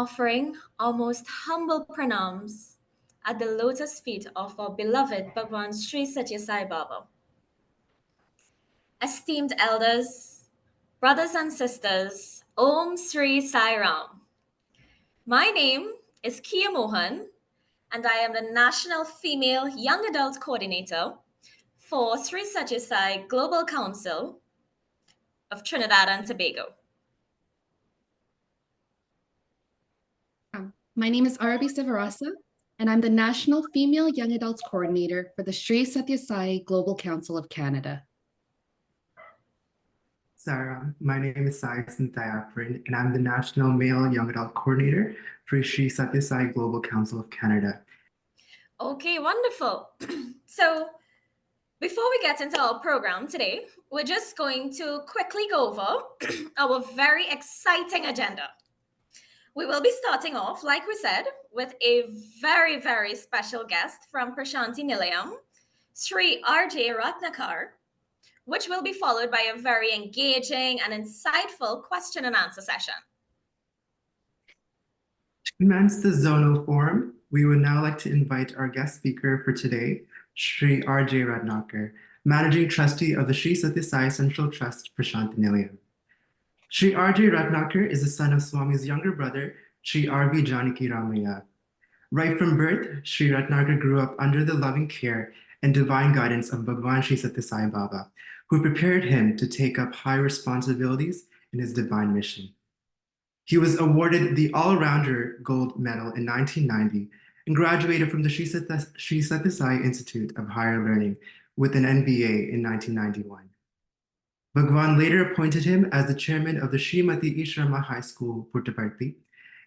offering our most humble pranams at the lotus feet of our beloved Bhagwan Sri Satya Sai Baba. Esteemed elders, brothers and sisters, Om Sri Sai Ram. My name is Kia Mohan, and I am the National Female Young Adult Coordinator for Sri Satya Sai Global Council of Trinidad and Tobago. My name is Arabi Sivarasa, and I'm the National Female Young Adults Coordinator for the Sri Satya Sai Global Council of Canada. Sarah, my name is Sai Sintayapran, and I'm the National Male Young Adult Coordinator for Sri Satya Sai Global Council of Canada. Okay, wonderful. So before we get into our program today, we're just going to quickly go over our very exciting agenda. We will be starting off, like we said, with a very, very special guest from Prashanti Nilayam, Sri R J Rathnakar, which will be followed by a very engaging and insightful question and answer session. To commence the Zone1 Forum, we would now like to invite our guest speaker for today, Sri R J Rathnakar, Managing Trustee of the Sri Satya Sai Central Trust, Prashanti Nilayam. Sri R J Rathnakar is the son of Swami's younger brother, Sri R V Janaki Ramaya. Right from birth, Sri Rathnakar grew up under the loving care and divine guidance of Bhagwan Sri Satya Sai Baba, who prepared him to take up high responsibilities in his divine mission. He was awarded the All-Rounder Gold Medal in 1990 and graduated from the Sri Satya Sai Institute of Higher Learning with an MBA in 1991. Bhagwan later appointed him as the chairman of the Srimati Ishrama High School, Puttaparthi,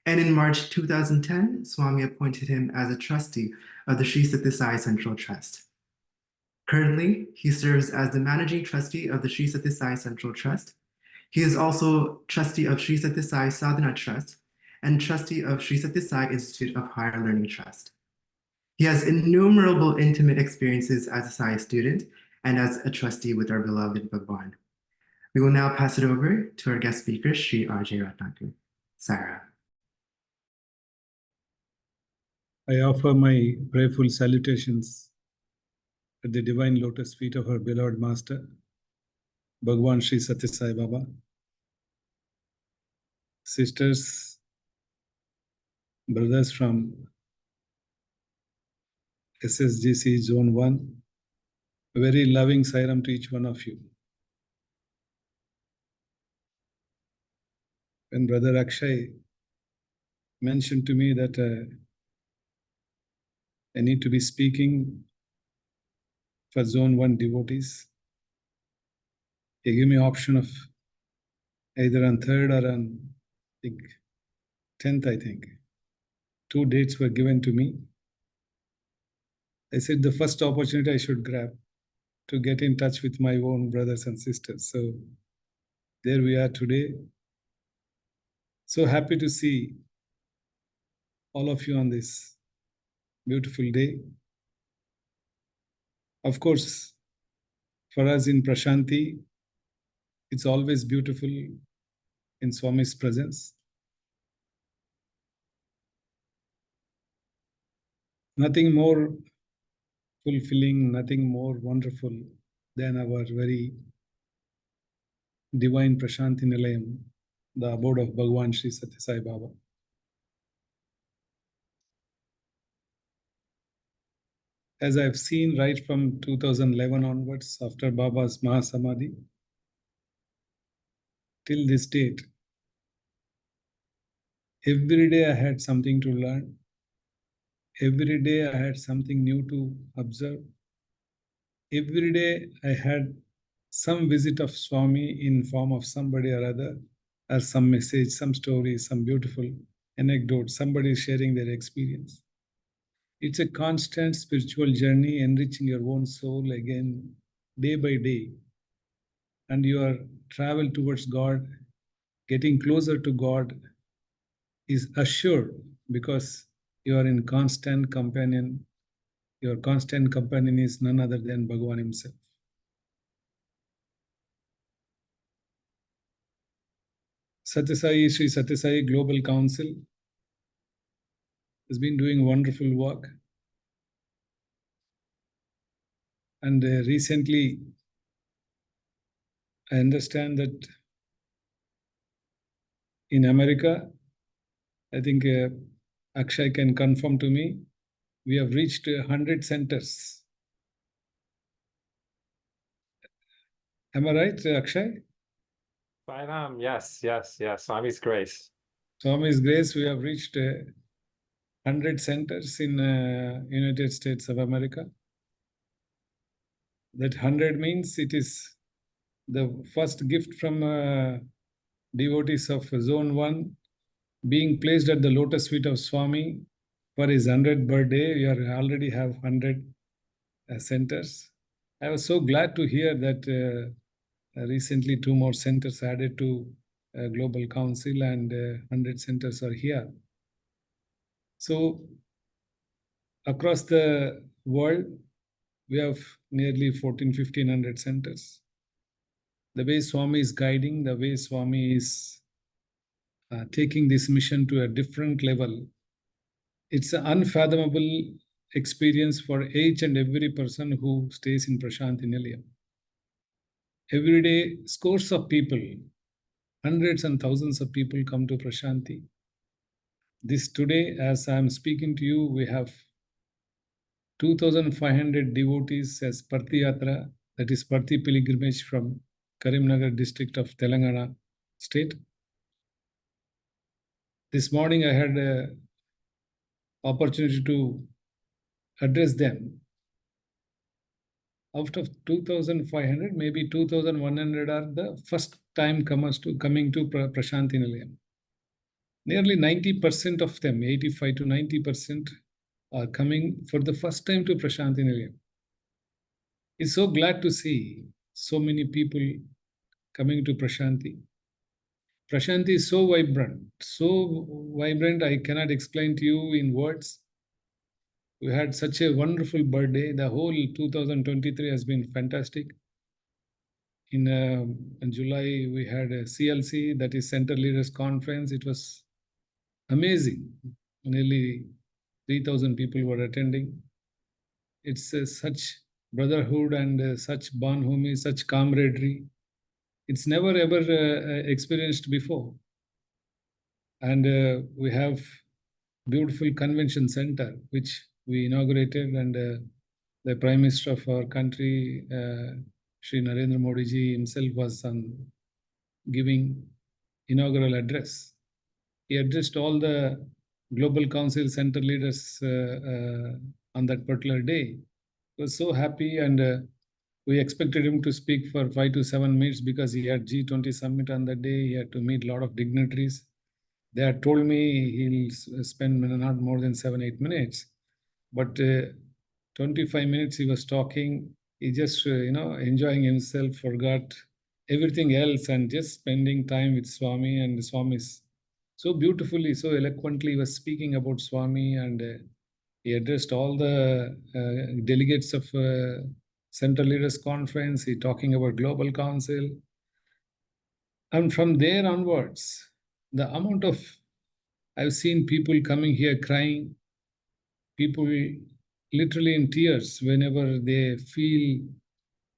and in March 2010, Swami appointed him as a trustee of the Sri Satya Sai Central Trust. Currently, he serves as the managing trustee of the Sri Satya Sai Central Trust. He is also trustee of Sri Satya Sai Sadhana Trust and trustee of Sri Satya Sai Institute of Higher Learning Trust. He has innumerable intimate experiences as a Sai student and as a trustee with our beloved Bhagwan. We will now pass it over to our guest speaker, Sri R J Rathnakar. Sarah. I offer my prayerful salutations at the divine lotus feet of our beloved Master, Bhagwan Sri Satya Sai Baba. Sisters, brothers from SSSGC Zone 1, a very loving Sairam to each one of you. When Brother Akshay mentioned to me that I need to be speaking for Zone 1 devotees, he gave me option of either on 3rd or on 10th, I think. 2 dates were given to me. I said the first opportunity I should grab to get in touch with my own brothers and sisters. So there we are today. So happy to see all of you on this beautiful day. Of course, for us in Prashanti, it's always beautiful in Swami's presence. Nothing more fulfilling, nothing more wonderful than our very divine Prashanti Nilayam, the abode of Bhagwan Sri Satya Sai Baba. As I've seen right from 2011 onwards, after Baba's Mahasamadhi, till this date, every day I had something to learn. Every day I had something new to observe. Every day I had some visit of Swami in form of somebody or other, or some message, some story, some beautiful anecdote, somebody sharing their experience. It's a constant spiritual journey, enriching your own soul again, day by day. And your travel towards God, getting closer to God, is assured because you are in constant companion. Your constant companion is none other than Bhagwan himself. Satya Sai Sri Satya Sai Global Council has been doing wonderful work. And recently, I understand that in America, I think Akshay can confirm to me, we have reached 100 centers. Am I right, Akshay? Yes. Swami's grace. Swami's grace, we have reached 100 centers in United States of America. That 100 means it is the first gift from devotees of Zone 1 being placed at the lotus feet of Swami for his 100th birthday. We already have 100 centers. I was so glad to hear that recently 2 more centers added to Global Council and 100 centers are here. So across the world, we have nearly 1,500 centers. The way Swami is guiding, the way Swami is taking this mission to a different level, it's an unfathomable experience for each and every person who stays in Prashanthi Nilayam. Every day, scores of people, hundreds and thousands of people come to Prashanthi. This today, as I'm speaking to you, we have 2,500 devotees as Parthi Yatra, that is Parthi pilgrimage from Karimnagar district of Telangana state. This morning I had an opportunity to address them. Out of 2,500, maybe 2,100 are the first time coming to Prashanthi Nilayam. Nearly 90% of them, 85 to 90%, are coming for the first time to Prashanthi Nilayam. It's so glad to see so many people coming to Prashanthi. Prashanthi is so vibrant, I cannot explain to you in words. We had such a wonderful birthday. The whole 2023 has been fantastic. In July, we had a CLC, that is Center Leaders Conference. It was amazing. Nearly 3,000 people were attending. It's such brotherhood and such bonhomie, such camaraderie. It's never ever experienced before. And we have beautiful convention center, which we inaugurated, and the Prime Minister of our country, Sri Narendra Modi ji himself was giving inaugural address. He addressed all the Global Council center leaders on that particular day. He was so happy, and we expected him to speak for 5 to 7 minutes because he had G20 summit on that day. He had to meet a lot of dignitaries. They had told me he'll spend not more than 7-8 minutes, but 25 minutes he was talking. He just enjoying himself, forgot everything else, and just spending time with Swami. And Swami's so beautifully, so eloquently he was speaking about Swami, and he addressed all the delegates of Central Leaders Conference. He talking about Global Council, and from there onwards, the amount of, I've seen people coming here crying, people literally in tears whenever they feel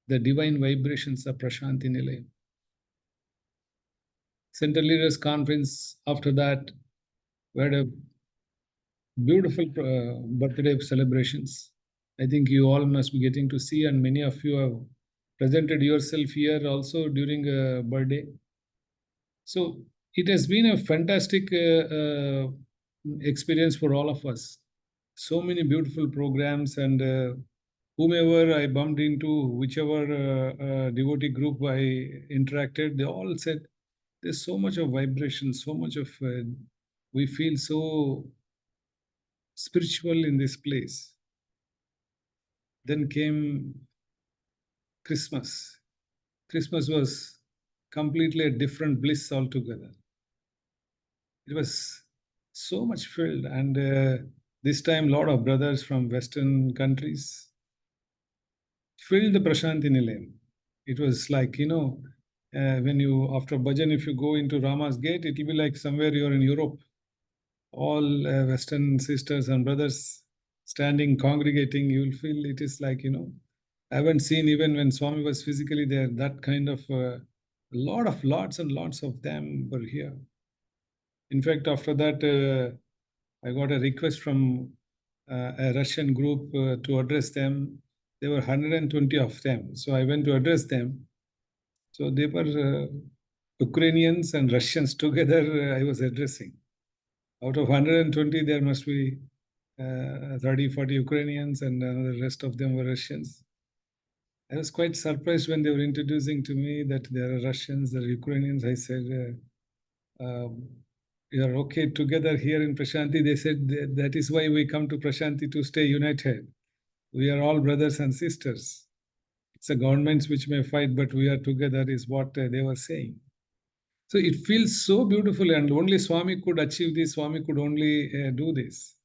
the divine vibrations of Prashanthi Nilayam. Central Leaders Conference, after that, we had a beautiful birthday celebrations. I think you all must be getting to see, and many of you have presented yourself here also during a birthday. So it has been a fantastic experience for all of us. So many beautiful programs, and whomever I bumped into, whichever devotee group I interacted, they all said, there's so much of vibration, so much of, we feel so spiritual in this place. Then came Christmas. Christmas was completely a different bliss altogether. It was so much filled, and this time a lot of brothers from Western countries filled the Prashanthi Nilayam. It was like, when you, after bhajan, if you go into Rama's Gate, it will be like somewhere you're in Europe. all Western sisters and brothers standing, congregating, you will feel it is like, I haven't seen even when Swami was physically there, that kind of lots and lots of them were here. In fact, after that, I got a request from a Russian group to address them. There were 120 of them. So I went to address them. So they were Ukrainians and Russians together I was addressing. Out of 120, there must be 30, 40 Ukrainians and the rest of them were Russians. I was quite surprised when they were introducing to me that there are Russians, there are Ukrainians. I said, we are okay together here in Prashanti. They said that is why we come to Prashanti, to stay united. We are all brothers and sisters. It's the governments which may fight, but we are together is what they were saying. So it feels so beautiful, and only Swami could achieve this. Swami could only do this.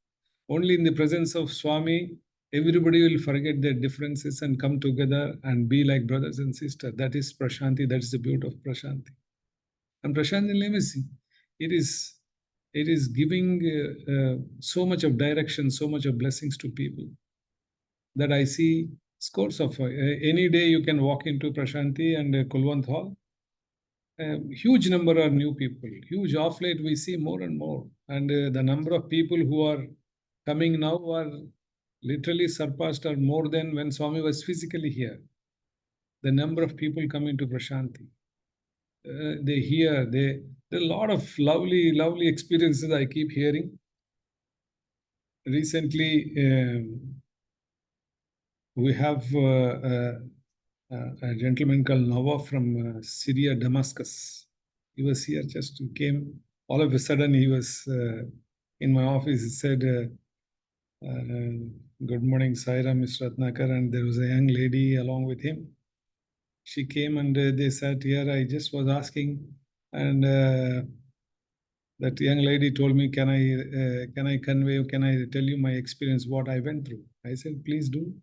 Only in the presence of Swami, everybody will forget their differences and come together and be like brothers and sisters. That is Prashanti. That is the beauty of Prashanti. And Prashanti Lemisi, it is giving so much of direction, so much of blessings to people that I see scores of. Any day you can walk into Prashanti and Kulwant Hall. Huge number of new people. Huge. Off late we see more and more. And the number of people who are coming now are literally surpassed or more than when Swami was physically here. The number of people coming to Prashanti. They hear, there are a lot of lovely experiences I keep hearing. Recently, we have a gentleman called Nawaf from Syria, Damascus. He was here, just came. All of a sudden, he was in my office. He said, good morning, Saira, Mr. Rathnakar. And there was a young lady along with him. She came and they sat here. I just was asking, and that young lady told me, can I convey, can I tell you my experience, what I went through? I said, please do.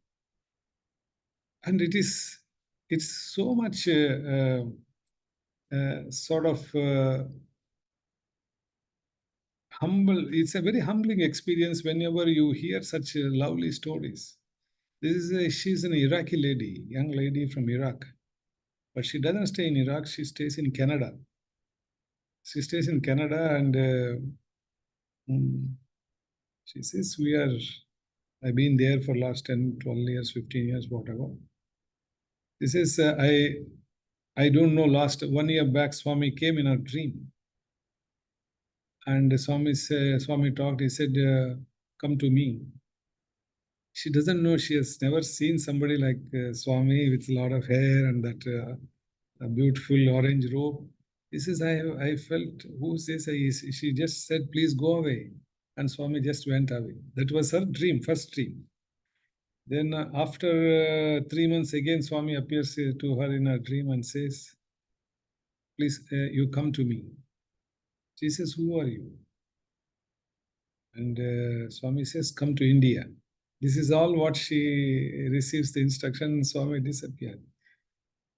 And it's so much sort of humble. It's a very humbling experience whenever you hear such lovely stories. She's an Iraqi lady, young lady from Iraq. But she doesn't stay in Iraq, she stays in Canada. She stays in Canada and she says, I've been there for last 10, 12 years, 15 years, whatever. This is, I don't know, last 1 year back, Swami came in a dream. And Swami talked, he said, come to me. She doesn't know, she has never seen somebody like Swami with a lot of hair and that beautiful orange robe. He says, I felt, who's this? She just said, please go away. And Swami just went away. That was her dream, first dream. Then after 3 months again, Swami appears to her in her dream and says, please, you come to me. She says, who are you? And Swami says, come to India. This is all what she receives the instruction. Swami disappeared.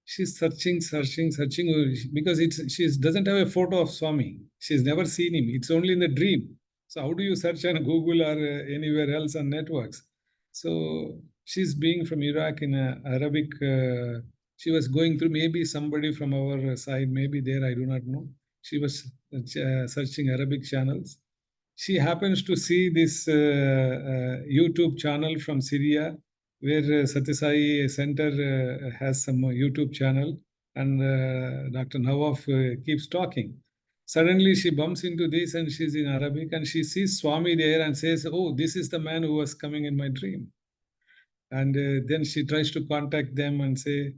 She's searching because she doesn't have a photo of Swami. She's never seen him. It's only in the dream. So how do you search on Google or anywhere else on networks? So she's being from Iraq in Arabic. She was going through, maybe somebody from our side, maybe there, I do not know. She was searching Arabic channels. She happens to see this YouTube channel from Syria, where Satyasai Center has some YouTube channel, and Dr. Nawaf keeps talking. Suddenly she bumps into this and she's in Arabic and she sees Swami there and says, oh, this is the man who was coming in my dream. And then she tries to contact them and say,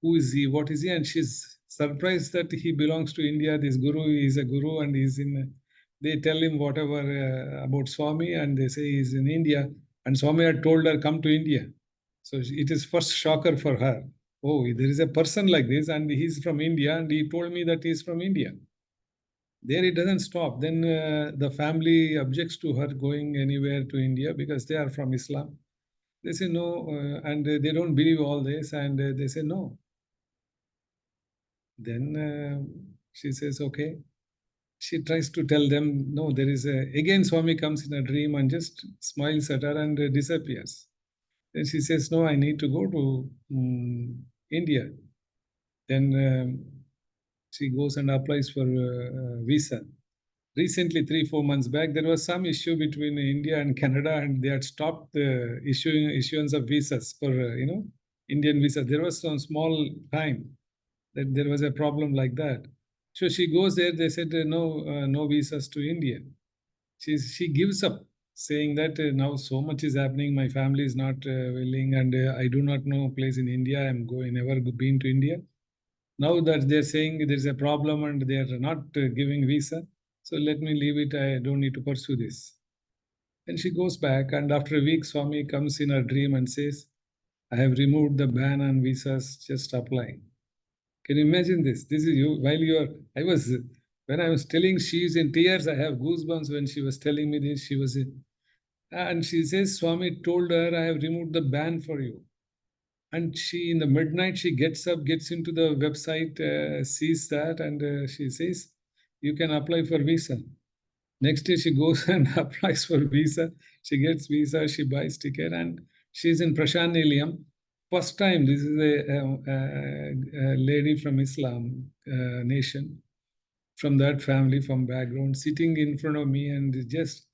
who is he, what is he? And she's surprised that he belongs to India. This guru is a guru and he's in, they tell him whatever about Swami and they say he's in India. And Swami had told her, come to India. So it is first shocker for her. Oh, there is a person like this and he's from India and he told me that he's from India. There it doesn't stop. Then the family objects to her going anywhere to India because they are from Islam. They say no, and they don't believe all this, and they say no. Then she says, okay. she tries to tell them, no, there is a, again Swami comes in a dream and just smiles at her and disappears. Then she says, no, I need to go to India. Then she goes and applies for visa. Recently, 3-4 months back, there was some issue between India and Canada, and they had stopped the issuance of visas for Indian visas. There was some small time that there was a problem like that. So she goes there. They said no visas to India. She gives up, saying that now so much is happening. My family is not willing, and I do not know a place in India. I'm never been to India. Now that they're saying there's a problem and they're not giving visa, so let me leave it. I don't need to pursue this. And she goes back, and after a week, Swami comes in her dream and says, I have removed the ban on visas, just apply. Can you imagine this? This is you, when I was telling, she's in tears. I have goosebumps when she was telling me this. And she says, Swami told her, I have removed the ban for you. And she, in the midnight, she gets up, gets into the website, sees that, and she says, you can apply for visa. Next day, she goes and applies for visa. She gets visa, she buys ticket, and she's in Prashant Nilayam. First time, this is a lady from Islam nation, from that family, from background, sitting in front of me and just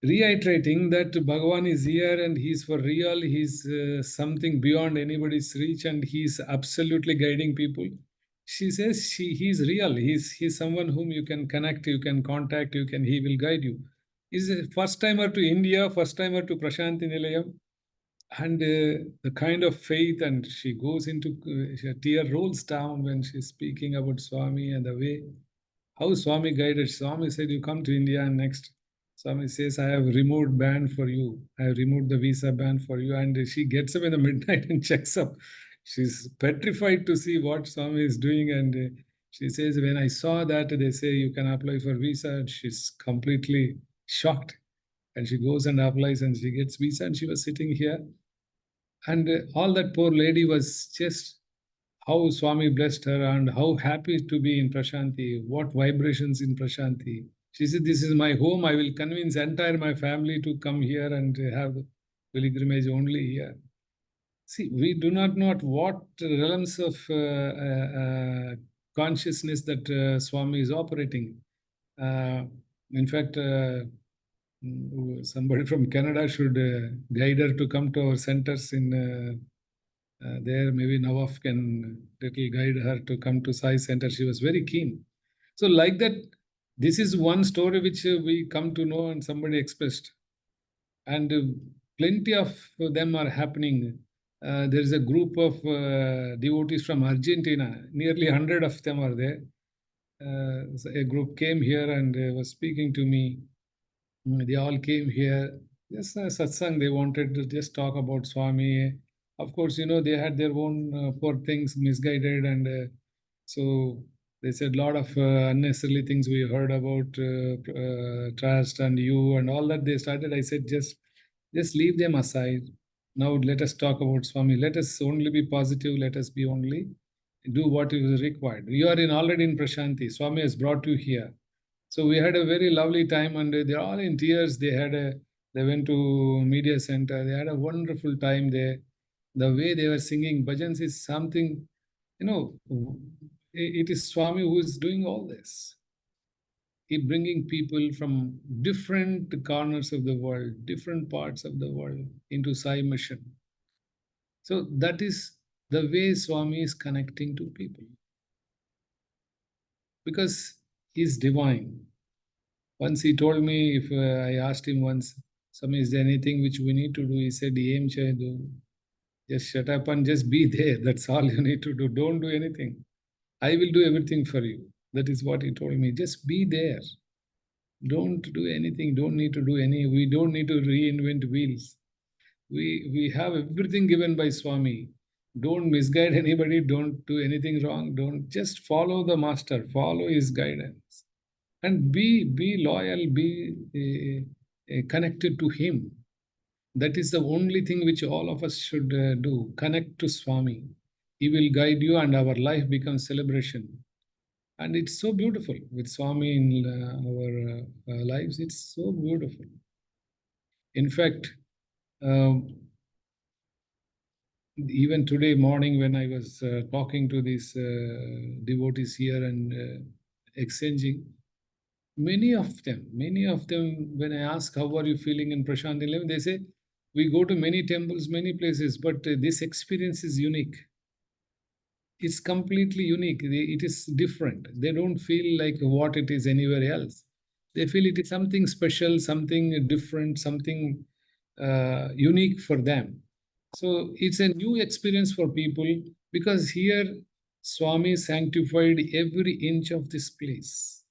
reiterating that Bhagavan is here and he's for real, he's something beyond anybody's reach, and he's absolutely guiding people. She says he's real, he's someone whom you can connect, you can contact, he will guide you. He's a first timer to India, first timer to Prashanti Nilayam, and the kind of faith, and she goes into, her tear rolls down when she's speaking about Swami and the way, how Swami guided. Swami said, you come to India, and next Swami says, I have removed ban for you. I have removed the visa ban for you. And she gets up in the midnight and checks up. She's petrified to see what Swami is doing. And she says, when I saw that, they say you can apply for visa, she's completely shocked. And she goes and applies and she gets visa, and she was sitting here. And all that poor lady was just how Swami blessed her and how happy to be in Prashanti, what vibrations in Prashanti. She said, this is my home. I will convince entire my family to come here and have pilgrimage only here. See, we do not know at what realms of consciousness that Swami is operating. In fact, somebody from Canada should guide her to come to our centers in there. Maybe Nawaf can little guide her to come to Sai Center. She was very keen. So like that, this is one story which we come to know and somebody expressed. And plenty of them are happening. There is a group of devotees from Argentina. Nearly 100 of them are there. So a group came here and was speaking to me. They all came here. Just satsang, they wanted to just talk about Swami. Of course, they had their own poor things, misguided, and so they said a lot of unnecessary things we heard about trust and you and all that they started. I said, just leave them aside. Now let us talk about Swami. Let us only be positive. Let us be only do what is required. You are already in Prashanti. Swami has brought you here. So we had a very lovely time, and they're all in tears. They went to media center. They had a wonderful time there. The way they were singing bhajans is something, it is Swami who is doing all this. He bringing people from different corners of the world, different parts of the world into Sai mission. So that is the way Swami is connecting to people. Because he's divine. Once he told me, if I asked him once, Swami, is there anything which we need to do? He said, Em do. Just shut up and just be there. That's all you need to do. Don't do anything. I will do everything for you. That is what he told me. Just be there. Don't do anything. We don't need to reinvent wheels. We have everything given by Swami. Don't misguide anybody. Don't do anything wrong. Don't just follow the master. Follow his guidance. And be loyal, be connected to him. That is the only thing which all of us should do. Connect to Swami. He will guide you and our life becomes celebration. And it's so beautiful with Swami in our lives. It's so beautiful. In fact, even today morning when I was talking to these devotees here and exchanging, many of them, when I ask how are you feeling in Prashant 11, they say, we go to many temples, many places, but this experience is unique. It's completely unique. It is different. They don't feel like what it is anywhere else. They feel it is something special, something different, something unique for them. So it's a new experience for people because here Swami sanctified every inch of this place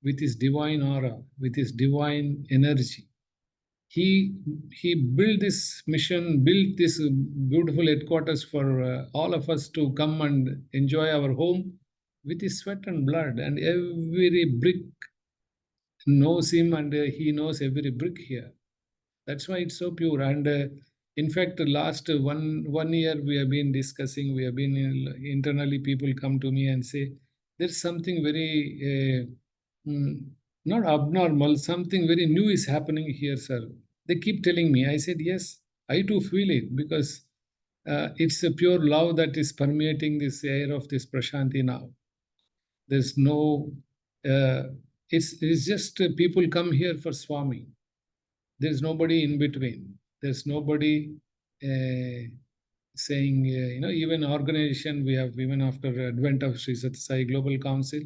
with his divine aura, with his divine energy. He built this mission, built this beautiful headquarters for all of us to come and enjoy our home with his sweat and blood, and every brick knows him, and he knows every brick here. That's why it's so pure. And in fact, the last one year we have been discussing. We have been internally. People come to me and say, "There's something very not abnormal. Something very new is happening here, sir." They keep telling me. I said, "Yes, I too feel it because it's a pure love that is permeating this air of this Prashanti now. There's no. It's just people come here for Swami. There's nobody in between. There's nobody saying, even organization we have, even after advent of Sri Sathya Sai Global Council,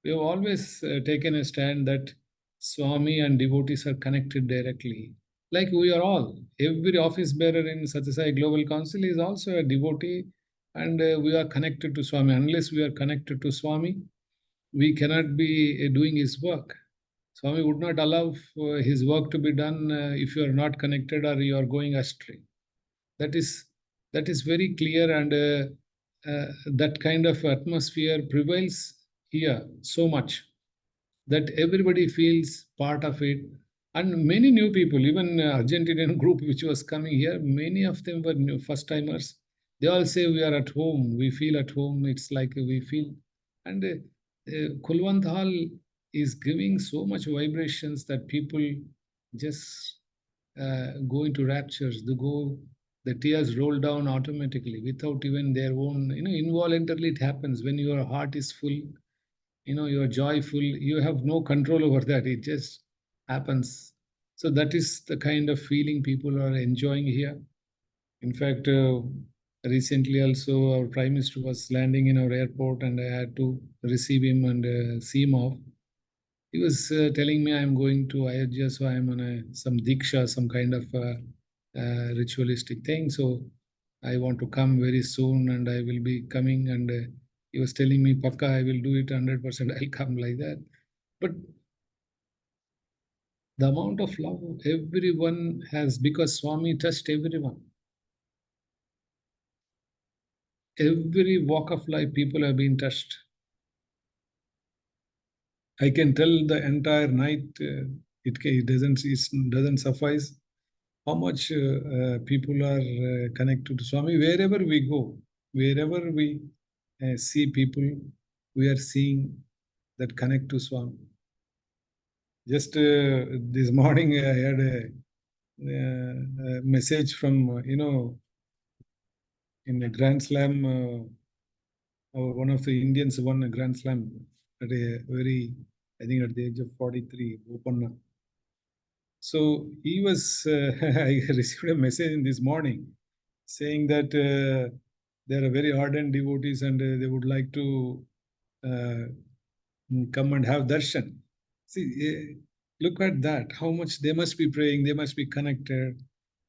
we have always taken a stand that Swami and devotees are connected directly. Like we are all. Every office bearer in Sathya Sai Global Council is also a devotee, and we are connected to Swami. Unless we are connected to Swami, we cannot be doing his work. Swami would not allow his work to be done if you are not connected or you are going astray. That is very clear, and that kind of atmosphere prevails here so much that everybody feels part of it. And many new people, even Argentinian group which was coming here, many of them were new first timers. They all say we are at home, we feel at home. It's like we feel, and Kulwant Hall is giving so much vibrations that people just go into raptures. The tears roll down automatically without even their own, involuntarily it happens when your heart is full, you're joyful, you have no control over that, it just happens. So that is the kind of feeling people are enjoying here. In fact, recently also our Prime Minister was landing in our airport and I had to receive him and see him off. He was telling me I'm going to Ayodhya, so I'm on some diksha, some kind of ritualistic thing. So I want to come very soon and I will be coming. And he was telling me, Pakka, I will do it 100%, I'll come like that. But the amount of love everyone has, because Swami touched everyone. Every walk of life, people have been touched. I can tell the entire night, it doesn't suffice how much people are connected to Swami. Wherever we go, wherever we see people, we are seeing that connect to Swami. Just this morning, I had a message from, in a Grand Slam, one of the Indians won a Grand Slam at a I think at the age of 43, Opanna. So he was, I received a message in this morning saying that there are very ardent devotees and they would like to come and have darshan. See, look at that, how much they must be praying, they must be connected.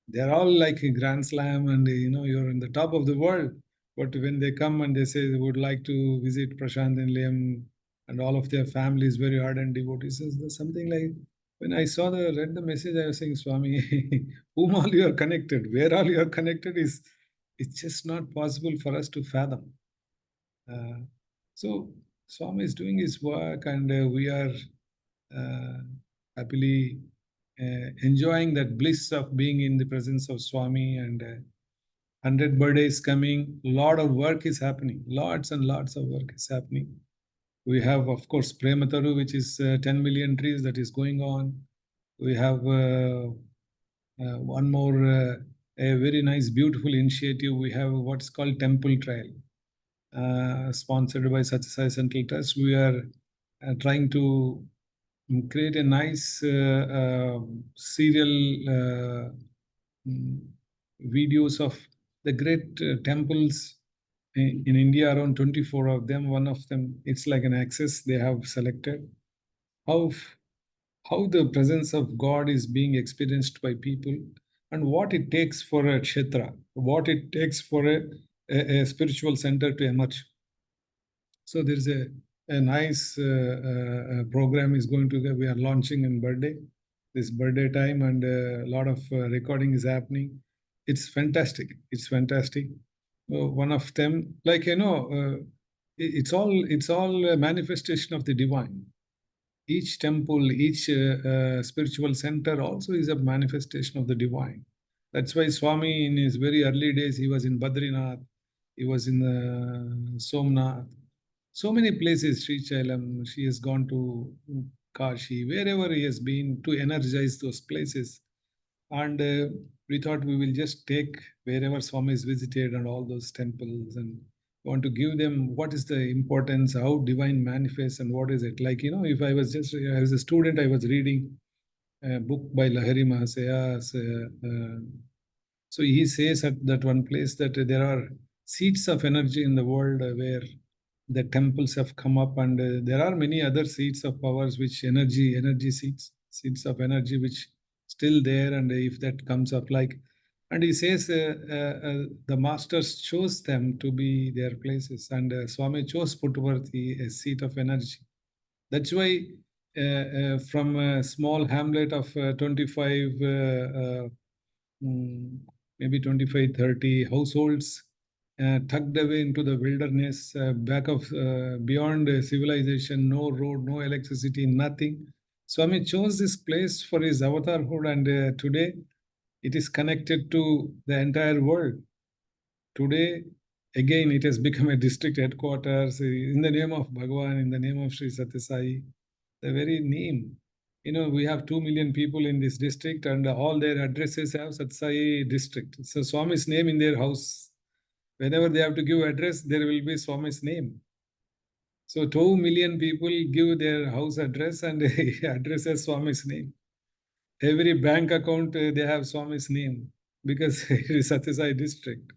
They're all like a Grand Slam and you're in the top of the world. But when they come and they say they would like to visit Prashant and Liam and all of their families, very ardent devotees, there's something like, when I read the message, I was saying, Swami, whom all you are connected, where all you are connected it's just not possible for us to fathom. So Swami is doing his work and we are happily enjoying that bliss of being in the presence of Swami, and 100 birthdays coming, lot of work is happening, lots and lots of work is happening. We have, of course, Premataru, which is 10 million trees that is going on. We have one more, a very nice, beautiful initiative. We have what's called Temple Trail, sponsored by Satyasai Central Trust. We are trying to create a nice serial videos of the great temples in India, around 24 of them. One of them, it's like an axis they have selected. How the presence of God is being experienced by people, and what it takes for a kshetra, what it takes for a spiritual center to emerge. So there's a nice program is going to we are launching in this birthday time, and a lot of recording is happening. It's fantastic. It's fantastic. One of them, like it's all a manifestation of the divine. Each temple, each spiritual center also is a manifestation of the divine. That's why Swami, in his very early days, he was in Badrinath, he was in Somnath, so many places, Sri Chailam, she has gone to Kashi, wherever he has been, to energize those places. And we thought we will just take wherever Swami is visited and all those temples, and want to give them what is the importance, how divine manifests, and what is it. Like, if I was as a student, I was reading a book by Lahiri Mahasaya. So he says at that one place that there are seeds of energy in the world where the temples have come up, and there are many other seeds of powers, which energy seeds of energy, which still there. And if that comes up, and he says the masters chose them to be their places, and Swami chose Puttaparthi, a seat of energy. That's why from a small hamlet of 25, maybe 25, 30 households, tucked away into the wilderness, beyond civilization, no road, no electricity, nothing. Swami chose this place for his avatarhood, and today it is connected to the entire world. Today, again, it has become a district headquarters in the name of Bhagavan, in the name of Sri Satyasai, the very name. We have 2 million people in this district, and all their addresses have Satyasai district. So Swami's name in their house. Whenever they have to give address, there will be Swami's name. So 2 million people give their house address, and address as Swami's name. Every bank account, they have Swami's name, because it is Satyasai district.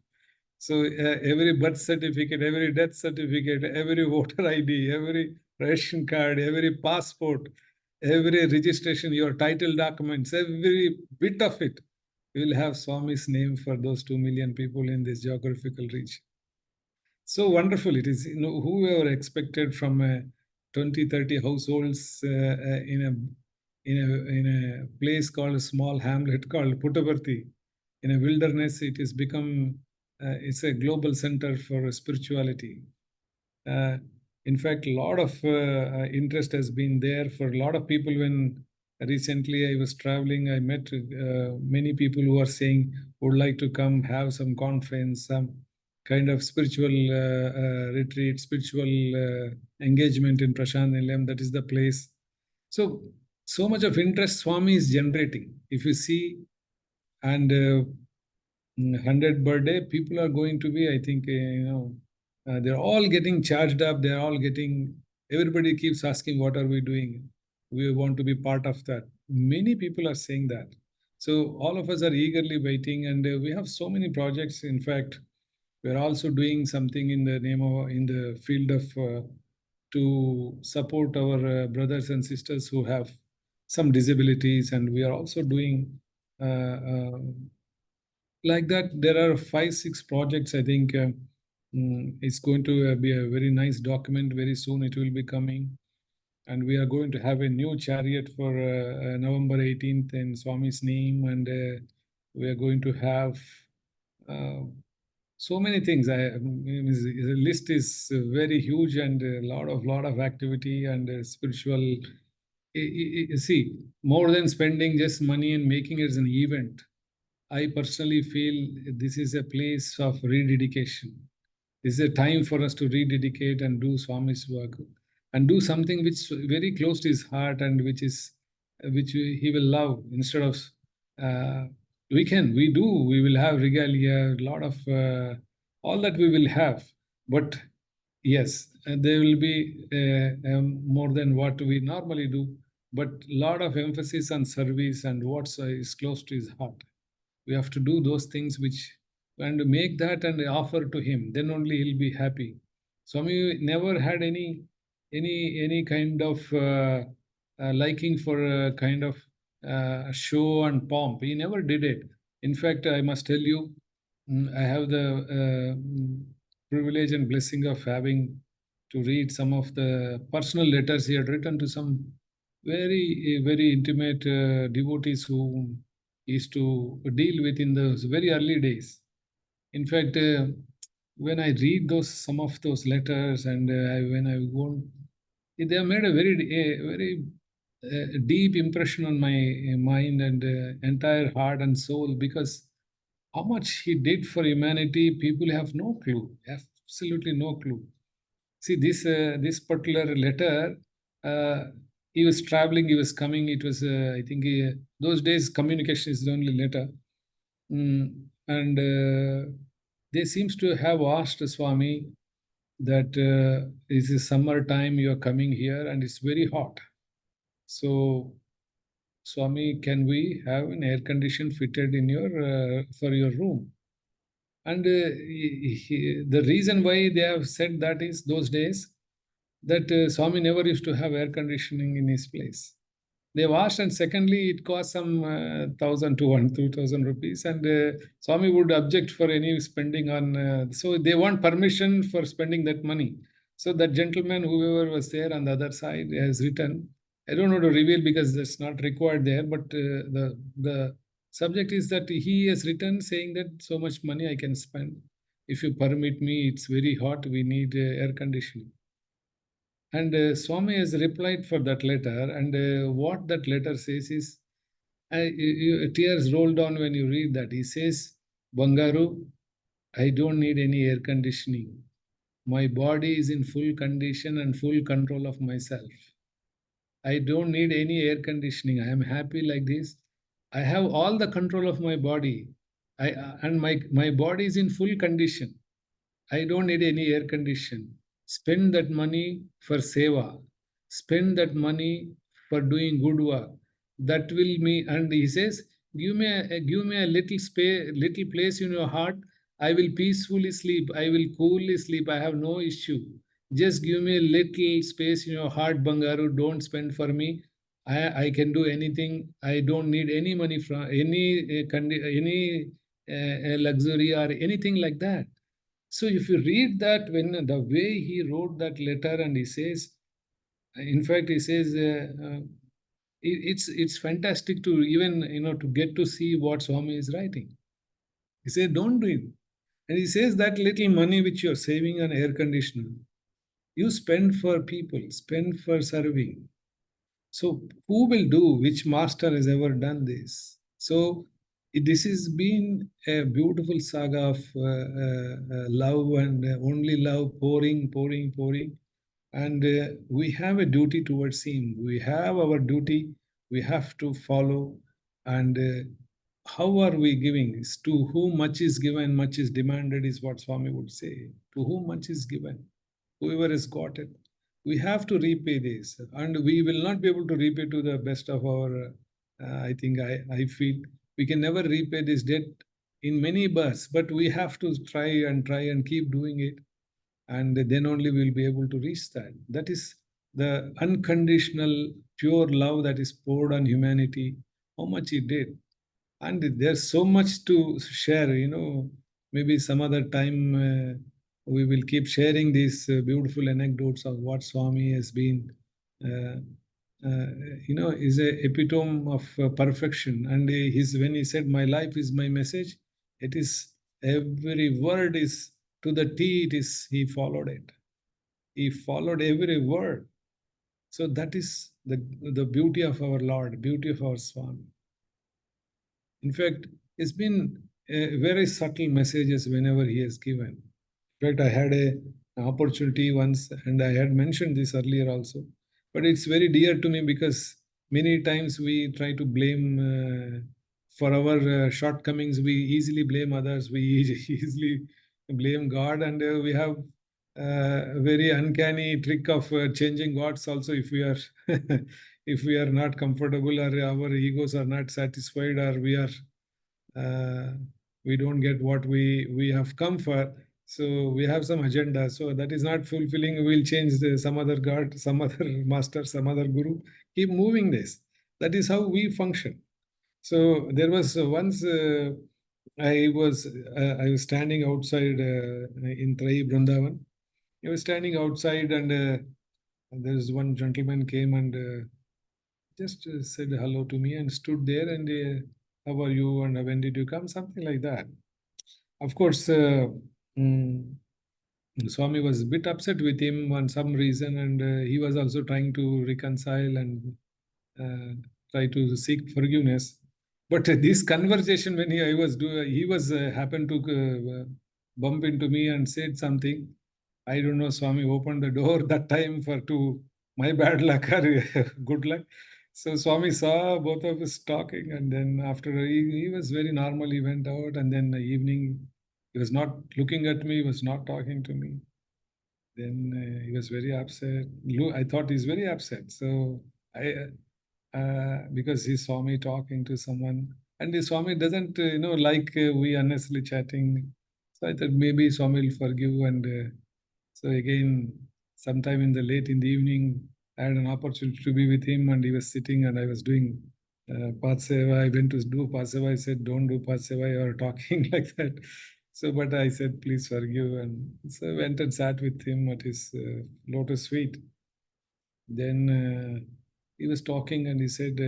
So every birth certificate, every death certificate, every voter ID, every ration card, every passport, every registration, your title documents, every bit of it will have Swami's name for those 2 million people in this geographical region. So wonderful it is. Whoever expected from 20, 30 households in a place called a small hamlet called Puttaparthi, in a wilderness, it has become, it's a global center for spirituality. In fact, a lot of interest has been there for a lot of people. When recently I was traveling, I met many people who are saying would like to come have some conference, some kind of spiritual retreat, spiritual engagement in Prashant Nilayam. That is the place. So much of interest Swami is generating. If you see, and 100th birthday, people are going to be, I think, they're all getting charged up. They're all getting, everybody keeps asking, what are we doing? We want to be part of that. Many people are saying that. So all of us are eagerly waiting, and we have so many projects. In fact, we're also doing something in the field of to support our brothers and sisters who have some disabilities, and we are also doing like that. There are 5, 6 projects. I think it's going to be a very nice document. Very soon it will be coming, and we are going to have a new chariot for November 18th in Swami's name, and we are going to have so many things. The list is very huge, and a lot of activity and spiritual. See, more than spending just money and making it as an event, I personally feel this is a place of rededication. This is a time for us to rededicate and do Swami's work. and do something which is very close to his heart and which he will love. Instead of we will have regalia, a lot of all that we will have, but yes, there will be more than what we normally do, but lot of emphasis on service and what is close to his heart. We have to do those things which and make that and offer to him. Then only he'll be happy. Swami never had any kind of liking for a kind of show and pomp. He never did it. In fact, I must tell you, I have the privilege and blessing of having to read some of the personal letters he had written to some very intimate devotees who he used to deal with in those very early days. In fact, when I read some of those letters and when I go, they have made a very deep impression on my mind and entire heart and soul, because how much he did for humanity, people have no clue, absolutely no clue. See, this particular letter, uh, he was traveling, he was coming. It was, I think, those days communication is the only letter. And they seems to have asked Swami that it's a summer time, you are coming here and it's very hot. So, Swami, can we have an air condition fitted in your for your room? And the reason why they have said that is those days that Swami never used to have air conditioning in his place. They asked, and secondly, it cost some 1,200-2,000 rupees, and Swami would object for any spending on. So they want permission for spending that money. So that gentleman, whoever was there on the other side, has written. I don't know to reveal because that's not required there, but the subject is that he has written saying that so much money I can spend. If you permit me, it's very hot. We need air conditioning. And Swami has replied for that letter, and what that letter says is, tears roll down when you read that. He says, Bangaru, I don't need any air conditioning. My body is in full condition and full control of myself. I don't need any air conditioning. I am happy like this. I have all the control of my body. And my body is in full condition. I don't need any air condition. Spend that money for seva. Spend that money for doing good work. That will me. And he says, give me a little space, little place in your heart. I will peacefully sleep. I will coolly sleep. I have no issue. Just give me a little space in your heart, Bangaru. Don't spend for me. I can do anything. I don't need any money from any luxury or anything like that. So if you read that, when the way he wrote that letter, and he says, in fact, he says, it's fantastic to even to get to see what Swami is writing. He said, don't do it. And he says that little money which you're saving on air conditioner, you spend for people, spend for serving. So who will do? Which master has ever done this? So this has been a beautiful saga of love and only love, pouring. And we have a duty towards him. We have our duty. We have to follow. And how are we giving? Is to whom much is given, much is demanded, is what Swami would say. To whom much is given, whoever has got it, we have to repay this, and we will not be able to repay to the best of our. I feel we can never repay this debt in many births, but we have to try and keep doing it, and then only we'll be able to reach that. That is the unconditional, pure love that is poured on humanity. How much he did, and there's so much to share. Maybe some other time. We will keep sharing these beautiful anecdotes of what Swami has been, uh, is a epitome of perfection. And when he said, "My life is my message," it is every word is to the T. It is he followed it. He followed every word. So that is the beauty of our Lord, beauty of our Swami. In fact, it's been very subtle messages whenever he has given. In fact, I had opportunity once, and I had mentioned this earlier also, but it's very dear to me because many times we try to blame for our shortcomings. We easily blame others. We easily blame God, and we have a very uncanny trick of changing gods also if we are if we are not comfortable or our egos are not satisfied or we don't get what we have come for. So we have some agenda. So that is not fulfilling. We'll change some other god, some other master, some other guru. Keep moving this. That is how we function. So there was once I was standing outside in Trai Vrindavan. I was standing outside, and there is one gentleman came and just said hello to me and stood there and how are you and when did you come, something like that. Of course, Swami was a bit upset with him on some reason, and he was also trying to reconcile and try to seek forgiveness. But this conversation, when he was happened to bump into me and said something. I don't know. Swami opened the door that time to my bad luck or good luck. So Swami saw both of us talking, and then after he was very normal. He went out, and then the evening he was not looking at me. He was not talking to me. Then he was very upset. I thought he's very upset. So because he saw me talking to someone, and the Swami doesn't, like we unnecessarily chatting. So I thought maybe Swami will forgive. And so again, sometime in the evening, I had an opportunity to be with him, and he was sitting, and I was doing Path Seva. I went to do Path Seva. I said, don't do Path Seva, you are talking like that. So, but I said, please forgive. And so I went and sat with him at his lotus feet. Then he was talking, and he said,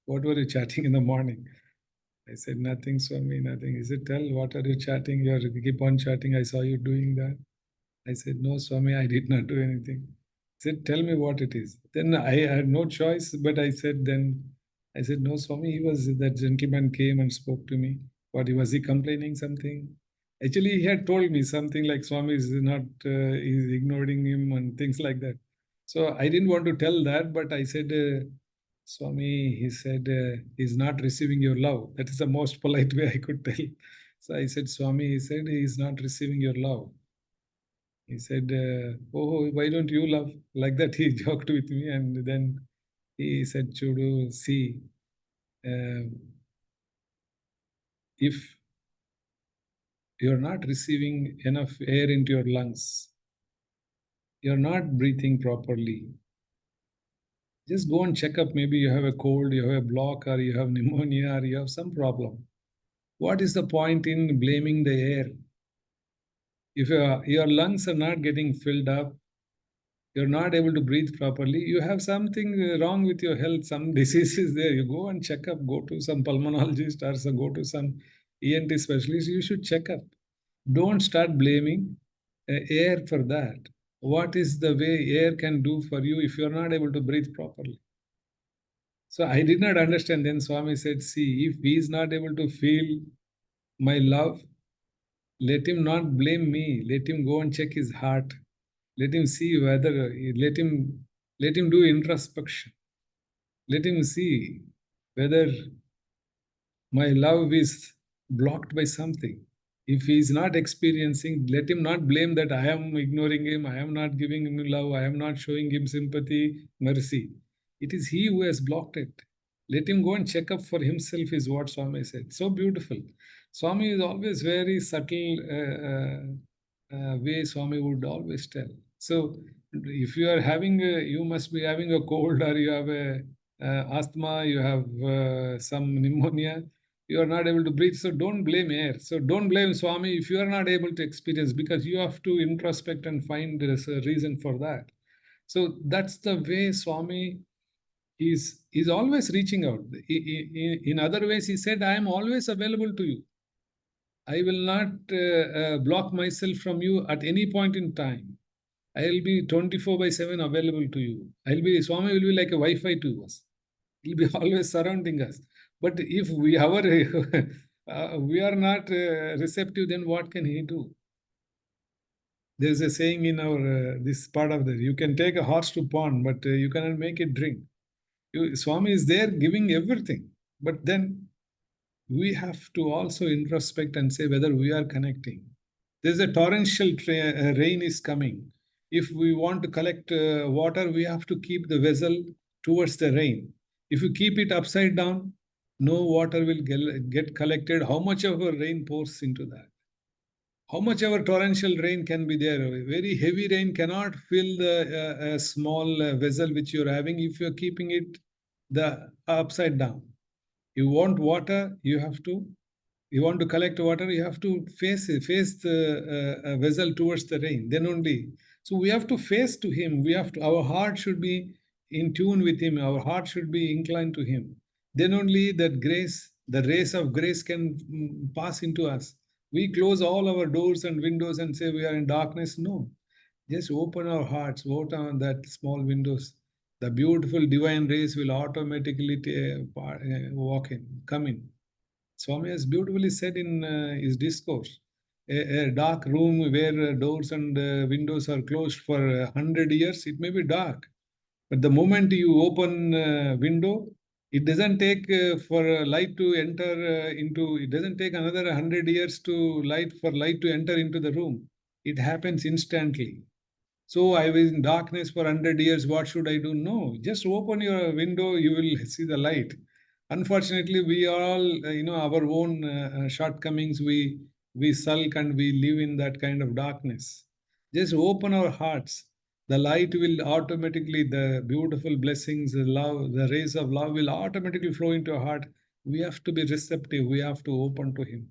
what were you chatting in the morning? I said, nothing, Swami, nothing. He said, tell, what are you chatting? You keep on chatting. I saw you doing that. I said, no, Swami, I did not do anything. He said, tell me what it is. Then I had no choice, but I said, no, Swami, that gentleman came and spoke to me. Was he complaining something? Actually, he had told me something like Swami is not, he's ignoring him and things like that. So I didn't want to tell that, but I said, Swami, he said, he's not receiving your love. That is the most polite way I could tell. So I said, Swami, he said, he's not receiving your love. He said, oh, why don't you love? Like that, he joked with me. And then he said, Chudu, see, if you're not receiving enough air into your lungs, you're not breathing properly, just go and check up. Maybe you have a cold, you have a block, or you have pneumonia, or you have some problem. What is the point in blaming the air? If your lungs are not getting filled up, you're not able to breathe properly, you have something wrong with your health, some disease is there. You go and check up, go to some pulmonologist or go to some ENT specialist. You should check up. Don't start blaming air for that. What is the way air can do for you if you're not able to breathe properly? So I did not understand. Then Swami said, see, if he is not able to feel my love, let him not blame me. Let him go and check his heart. Let him see whether, let him do introspection. Let him see whether my love is blocked by something. If he is not experiencing, let him not blame that I am ignoring him, I am not giving him love, I am not showing him sympathy, mercy. It is he who has blocked it. Let him go and check up for himself, is what Swami said. So beautiful. Swami is always very subtle way Swami would always tell. So if you are having, you must be having a cold, or you have a asthma, you have some pneumonia, you are not able to breathe. So don't blame air. So don't blame Swami if you are not able to experience, because you have to introspect and find a reason for that. So that's the way Swami is always reaching out. In other ways, he said, I am always available to you. I will not block myself from you at any point in time. I will be 24/7 available to you. Swami will be like a Wi-Fi to us. He'll be always surrounding us. But if we are not receptive, then what can he do? There's a saying in our this part of the, you can take a horse to pond, but you cannot make it drink. Swami is there giving everything, but then we have to also introspect and say whether we are connecting. There's a torrential rain is coming. If we want to collect water, we have to keep the vessel towards the rain. If you keep it upside down, no water will get collected. How much of a rain pours into that? How much ever torrential rain can be there? Very heavy rain cannot fill the small vessel which you're having if you're keeping it the upside down. You want water, you want to collect water, you have to face the vessel towards the rain. Then only. So we have to face to him. Our heart should be in tune with him. Our heart should be inclined to him. Then only that grace, the rays of grace can pass into us. We close all our doors and windows and say we are in darkness. No, just open our hearts, open on that small windows. The beautiful divine rays will automatically come in. Swami has beautifully said in his discourse, a dark room where doors and windows are closed for 100 years, it may be dark. But the moment you open window, it doesn't take for light to enter it doesn't take another 100 years for light to enter into the room. It happens instantly. So I was in darkness for 100 years. What should I do? No, just open your window, you will see the light. Unfortunately, we all, our own shortcomings, we sulk and we live in that kind of darkness. Just open our hearts. The light will automatically, the beautiful blessings, the love, the rays of love will automatically flow into our heart. We have to be receptive. We have to open to Him.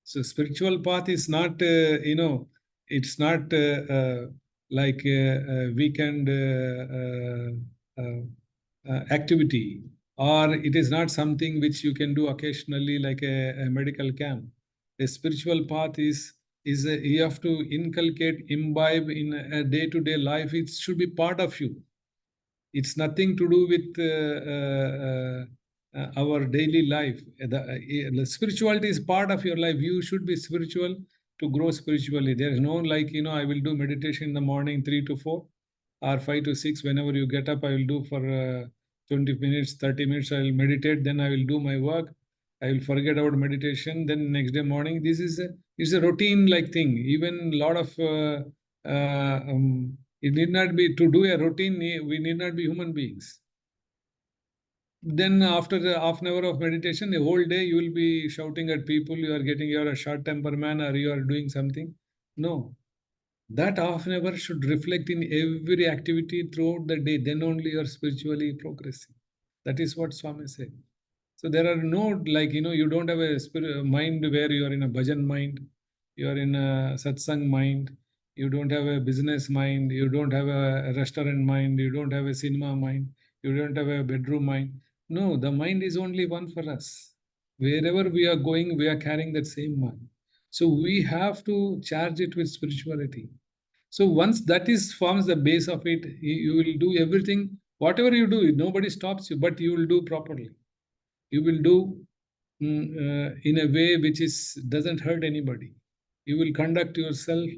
So spiritual path is not, it's not like a weekend activity, or it is not something which you can do occasionally like a medical camp. A spiritual path is you have to inculcate, imbibe in a day-to-day life. It should be part of you. It's nothing to do with our daily life. The spirituality is part of your life. You should be spiritual to grow spiritually. There is no like, I will do meditation in the morning 3 to 4 or 5 to 6. Whenever you get up, I will do for 20 minutes, 30 minutes, I will meditate. Then I will do my work. I will forget about meditation. Then next day morning, this is a routine like thing. Even a lot of it need not be to do a routine. We need not be human beings. Then after the half an hour of meditation, the whole day you will be shouting at people. You are a short temper man, or you are doing something. No, that half an hour should reflect in every activity throughout the day. Then only you are spiritually progressing. That is what Swami said. So there are no you don't have a mind where you are in a bhajan mind, you are in a satsang mind. You don't have a business mind, you don't have a restaurant mind, you don't have a cinema mind, you don't have a bedroom mind. No, the mind is only one for us. Wherever we are going, we are carrying that same mind. So we have to charge it with spirituality. So once that forms the base of it, you will do everything. Whatever you do, nobody stops you, but you will do properly. You will do in a way which doesn't hurt anybody. You will conduct yourself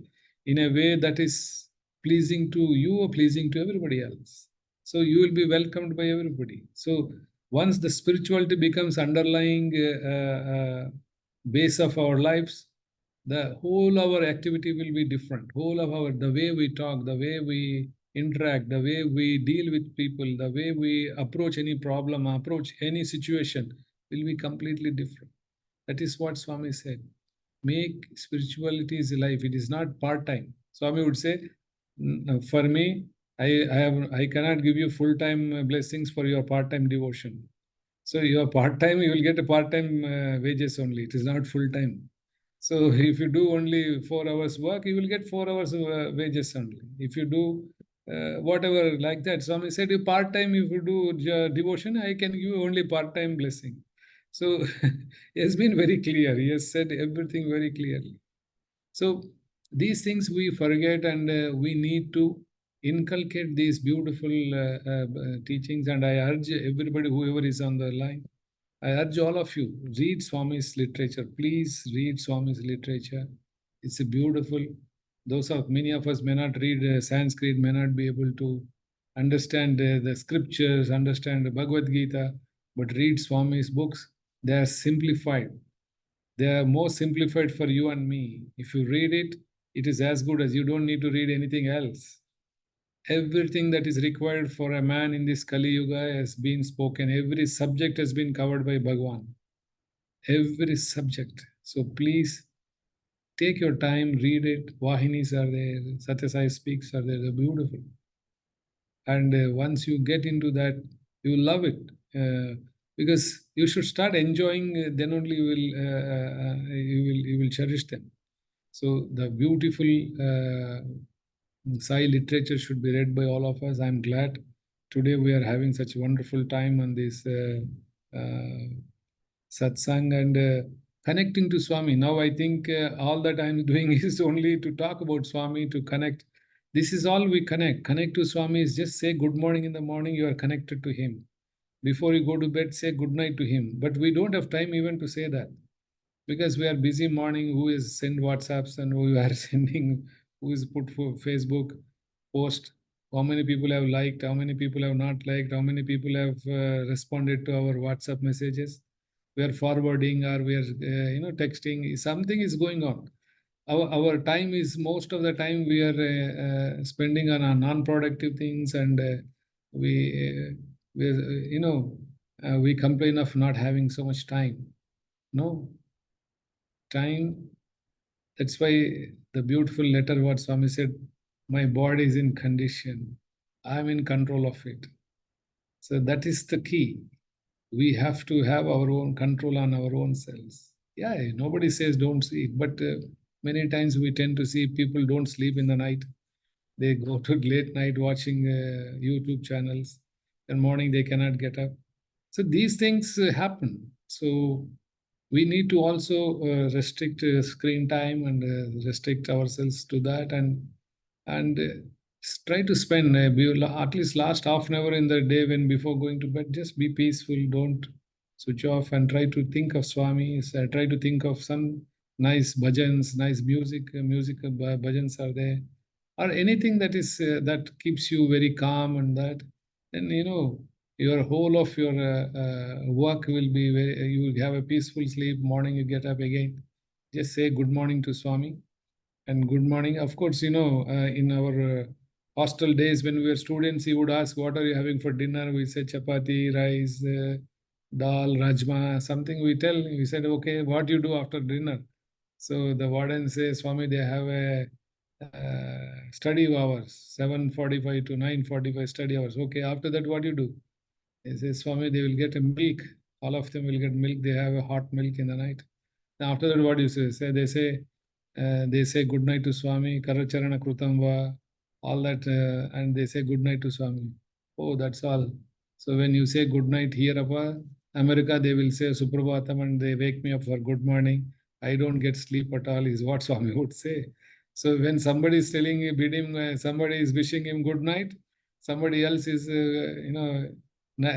in a way that is pleasing to you or pleasing to everybody else. So you will be welcomed by everybody. So once the spirituality becomes underlying base of our lives, the whole our activity will be different. The way we talk, the way we interact, the way we deal with people, the way we approach any problem, approach any situation will be completely different. That is what Swami said. Make spirituality is life. It is not part-time. Swami would say, for me, I cannot give you full-time blessings for your part-time devotion. So your part-time, you will get a part-time wages only. It is not full-time. So if you do only 4 hours work, you will get 4 hours wages only. If you do whatever like that, Swami said, part-time, if you do devotion, I can give you only part-time blessing. So he has been very clear. He has said everything very clearly. So these things we forget, and we need to inculcate these beautiful teachings. And I urge everybody, whoever is on the line, I urge all of you, read Swami's literature. Please read Swami's literature. It's a beautiful. Many of us may not read Sanskrit, may not be able to understand the scriptures, understand the Bhagavad Gita, but read Swami's books. They are simplified. They are more simplified for you and me. If you read it, it is as good as you don't need to read anything else. Everything that is required for a man in this Kali Yuga has been spoken. Every subject has been covered by Bhagwan. Every subject. So please take your time, read it. Vahinis are there, Satyasai speaks are there. They're beautiful. And once you get into that, you will love it. Because you should start enjoying, then only you will cherish them. So the beautiful Sai literature should be read by all of us. I'm glad today we are having such a wonderful time on this satsang and connecting to Swami. Now I think all that I'm doing is only to talk about Swami, to connect. This is all we connect. Connect to Swami is just say good morning in the morning, you are connected to him. Before you go to bed, say good night to him. But we don't have time even to say that, because we are busy morning. Who is send WhatsApps and who are sending, who is put for Facebook post, how many people have liked, how many people have not liked, how many people have responded to our WhatsApp messages. We are forwarding or we are texting. Something is going on. Our time is, most of the time we are spending on our non-productive things, and we complain of not having so much time. No, time. That's why the beautiful letter what Swami said, my body is in condition, I'm in control of it. So that is the key. We have to have our own control on our own selves. Yeah, nobody says don't sleep, but many times we tend to see people don't sleep in the night. They go to late night watching YouTube channels, and morning they cannot get up. So these things happen. So we need to also restrict screen time and restrict ourselves to that, and try to spend at least last half an hour in the day when before going to bed. Just be peaceful, don't switch off, and try to think of Swami. Try to think of some nice bhajans, nice music. Bhajans are there, or anything that is that keeps you very calm, and that then your whole of your work will be very, you will have a peaceful sleep. Morning you get up again, just say good morning to Swami. And good morning, of course, in our hostel days when we were students, he would ask, what are you having for dinner? We said chapati, rice, dal, rajma, something. We said, okay, what do you do after dinner? So the warden says, Swami, they have a study hours, 7:45 to 9:45 study hours. Okay, after that, what do you do? He says, Swami, they will get a milk. All of them will get milk. They have a hot milk in the night. Now, after that, what do you say? They say good night to Swami, Karacharana Krutamba, all that, and they say good night to Swami. Oh, that's all. So when you say good night here, America, they will say Suprabhatam and they wake me up for good morning. I don't get sleep at all, is what Swami would say. So when somebody is telling him, somebody is wishing him good night, somebody else is,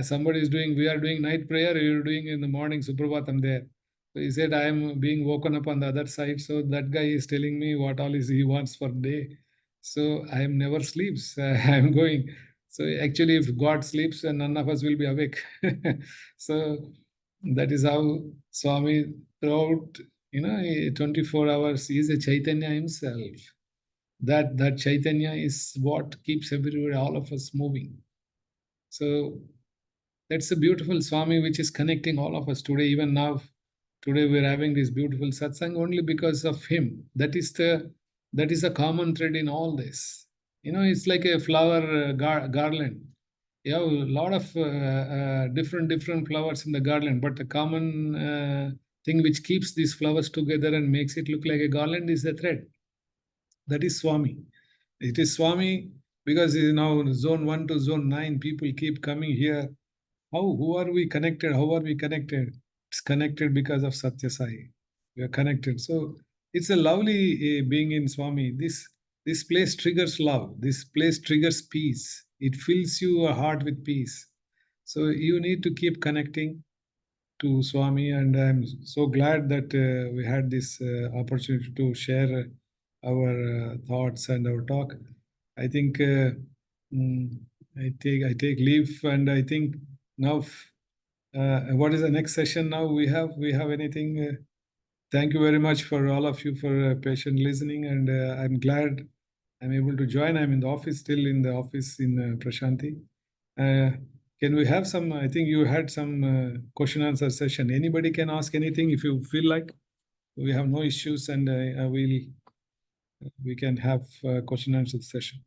somebody is doing, we are doing night prayer, you're doing in the morning Suprabhatam there. So he said, I am being woken up on the other side. So that guy is telling me what all is he wants for day. So I am never sleeps. I am going. So actually, if God sleeps, none of us will be awake. So that is how Swami throughout 24 hours, he is a Chaitanya himself. That Chaitanya is what keeps everywhere, all of us moving. So that's a beautiful Swami which is connecting all of us today. Even now, today we're having this beautiful satsang only because of him. That is a common thread in all this. It's like a flower garland. You have a lot of different flowers in the garland, but the common thing which keeps these flowers together and makes it look like a garland is the thread. That is Swami. It is Swami because now zone 1 to zone 9, people keep coming here. Who are we connected? How are we connected? It's connected because of Satya Sai. We are connected. So it's a lovely being in Swami. This place triggers love. This place triggers peace. It fills your heart with peace. So you need to keep connecting to Swami. And I'm so glad that we had this opportunity to share our thoughts and our talk. I think I take leave, and I think now what is the next session now we have anything? Thank you very much for all of you for patient listening, and I'm glad I'm able to join. I'm in the office, still in the office in Prashanti. Can we have some? I think you had some question answer session. Anybody can ask anything if you feel like. We have no issues, and we can have question answer session.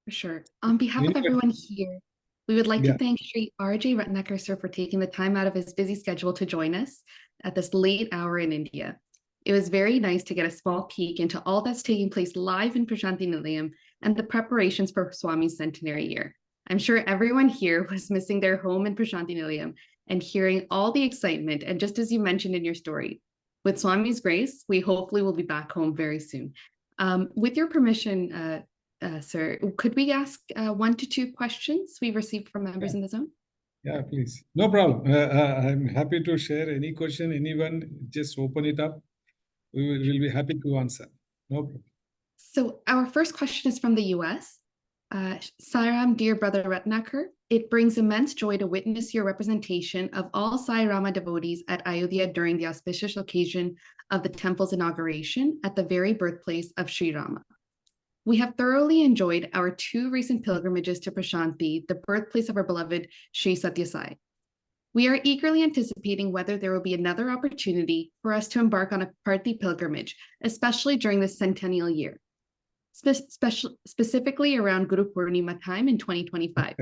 For sure. On behalf of everyone here, we would like to thank Sri R J Rathnakar, sir, for taking the time out of his busy schedule to join us at this late hour in India. It was very nice to get a small peek into all that's taking place live in Prashanti Nilayam and the preparations for Swami's centenary year. I'm sure everyone here was missing their home in Prashanti Nilayam and hearing all the excitement. And just as you mentioned in your story, with Swami's grace, we hopefully will be back home very soon. With your permission, sir, could we ask 1 to 2 questions we've received from members in the zone? Yeah, please. No problem. I'm happy to share any question, anyone, just open it up. We will be happy to answer. No problem. So our first question is from the US. Sairam, dear brother Rathanakar, it brings immense joy to witness your representation of all Sai Rama devotees at Ayodhya during the auspicious occasion of the temple's inauguration at the very birthplace of Sri Rama. We have thoroughly enjoyed our 2 recent pilgrimages to Prashanti, the birthplace of our beloved Sri Satya Sai. We are eagerly anticipating whether there will be another opportunity for us to embark on a party pilgrimage, especially during this centennial year, specifically around Guru Purnima time in 2025.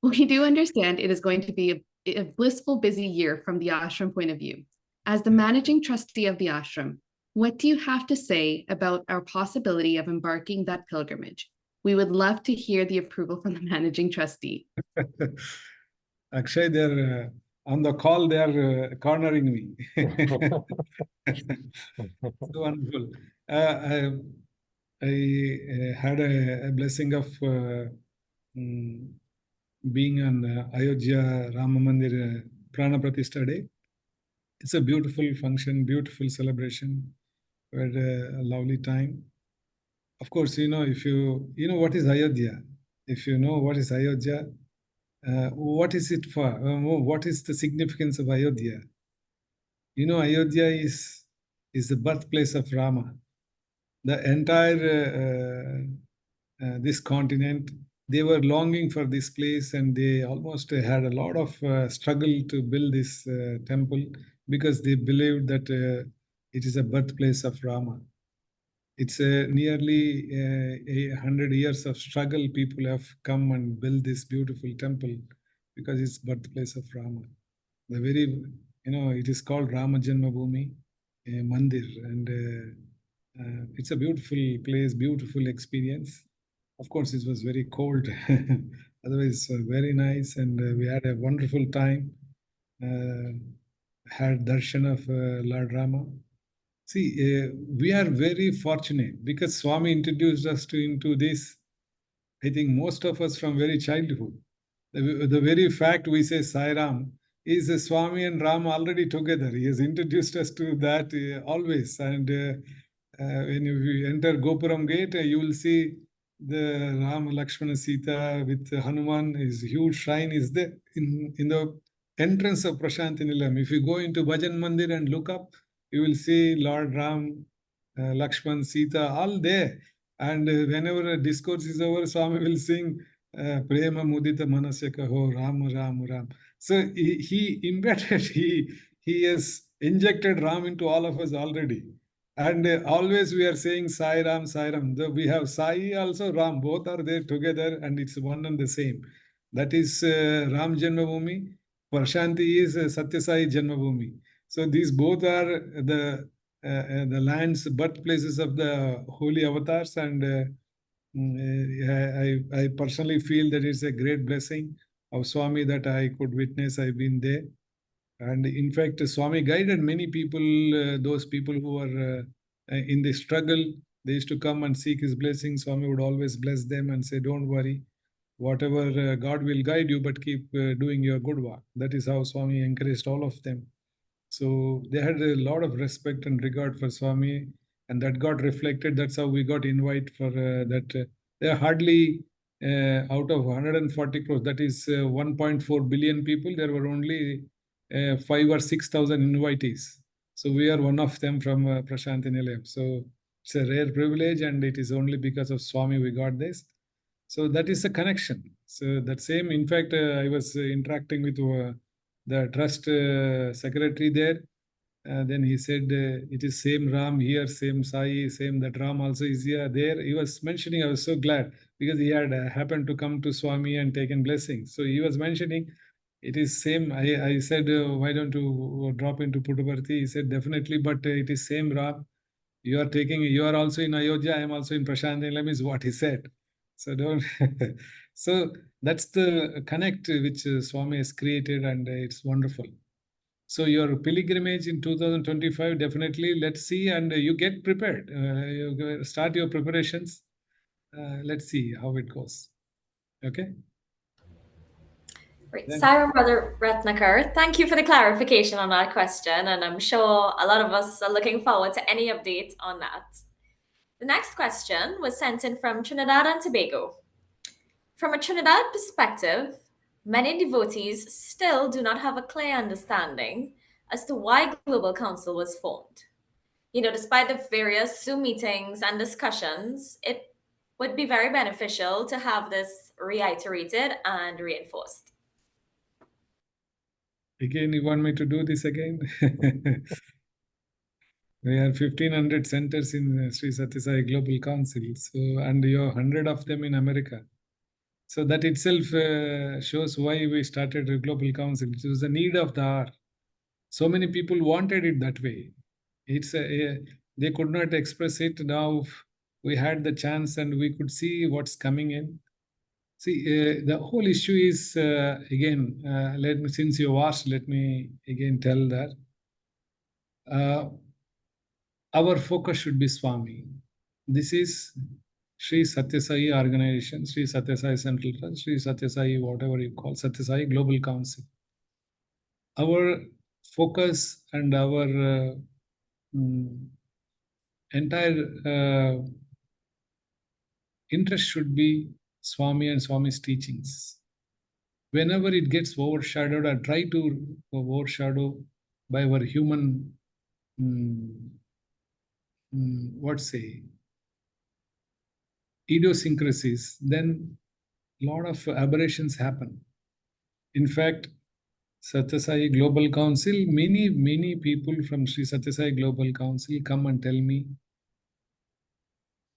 We do understand it is going to be a blissful, busy year from the ashram point of view. As the managing trustee of the ashram, what do you have to say about our possibility of embarking that pilgrimage? We would love to hear the approval from the managing trustee. Akshay, they're on the call, they're cornering me. So wonderful. I had a blessing of being on Ayodhya Rama Mandir Prana Pratishtha Day. It's a beautiful function, beautiful celebration. We had a lovely time. Of course, if you know what is Ayodhya, if you know what is Ayodhya, what is it for? What is the significance of Ayodhya? Ayodhya is the birthplace of Rama. The entire this continent, they were longing for this place, and they almost had a lot of struggle to build this temple because they believed that it is a birthplace of Rama. It's nearly 100 years of struggle. People have come and built this beautiful temple because it's birthplace of Rama. The very, it is called Rama Janmabhoomi Mandir, and it's a beautiful place, beautiful experience. Of course, it was very cold. Otherwise, very nice, and we had a wonderful time. Had darshan of Lord Rama. See, we are very fortunate because Swami introduced us into this. I think most of us from very childhood. The very fact we say Sai Ram is Swami and Ram already together. He has introduced us to that always. And when you enter Gopuram gate, you will see the Ram, Lakshmana, Sita with Hanuman. His huge shrine is there in the entrance of Prashanti Nilayam. If you go into Bhajan Mandir and look up, you will see Lord Ram, Lakshman, Sita, all there. And whenever a discourse is over, Swami will sing Prema Mudita Manasya Kaho, Ram, Ram, Ram. So he embedded, he has injected Ram into all of us already. And always we are saying Sai Ram, Sai Ram. We have Sai also, Ram, both are there together, and it's one and the same. That is Ram Janmabhoomi. Prashanti is Satya Sai Janmabhoomi. So these both are the lands, birthplaces of the holy avatars, and I personally feel that it's a great blessing of Swami that I could witness. I've been there. And in fact, Swami guided many people, those people who were in the struggle. They used to come and seek his blessing. Swami would always bless them and say, don't worry, whatever God will guide you, but keep doing your good work. That is how Swami encouraged all of them. So they had a lot of respect and regard for Swami. and that got reflected. That's how we got invite for that. There are hardly out of 140 crores, that is 1.4 billion people, there were only 5 or 6,000 invitees. So we are one of them from Prashanthi Nilayam. So it's a rare privilege, and it is only because of Swami we got this. So that is a connection. So that same, in fact, I was interacting with the trust secretary there. Then he said, it is same Ram here, same Sai, same that Ram also is here. There he was mentioning, I was so glad because he had happened to come to Swami and taken blessings. So he was mentioning, it is same. I said, why don't you drop into Puttaparthi? He said, definitely, but it is same Ram. You are also in Ayodhya, I am also in Prashanthi Nilayam is what he said. So don't. So that's the connect which Swami has created, and it's wonderful. So your pilgrimage in 2025, definitely, let's see, and you get prepared. You start your preparations. Let's see how it goes. Okay. Great. Sri Brother Rathnakar, thank you for the clarification on that question, and I'm sure a lot of us are looking forward to any update on that. The next question was sent in from Trinidad and Tobago. From a Trinidad perspective, many devotees still do not have a clear understanding as to why Global Council was formed. Despite the various Zoom meetings and discussions, it would be very beneficial to have this reiterated and reinforced. Again, you want me to do this again? We have 1,500 centers in Sri Sathya Sai Global Council, so, and you have 100 of them in America. So that itself shows why we started a Global Council. It was a need of the hour. So many people wanted it that way. They could not express it. Now we had the chance and we could see what's coming in. See, the whole issue is, again, since you asked, let me again tell that. Our focus should be Swami. This is Sri Sathya Sai organization, Sri Sathya Sai Central Trust, Sri Sathya Sai, whatever you call, Sathya Sai Global Council. Our focus and our entire interest should be Swami and Swami's teachings. Whenever it gets overshadowed or try to overshadow by our human, idiosyncrasies, then a lot of aberrations happen. In fact, Sathya Sai Global Council, many people from Sri Sathya Sai Global Council come and tell me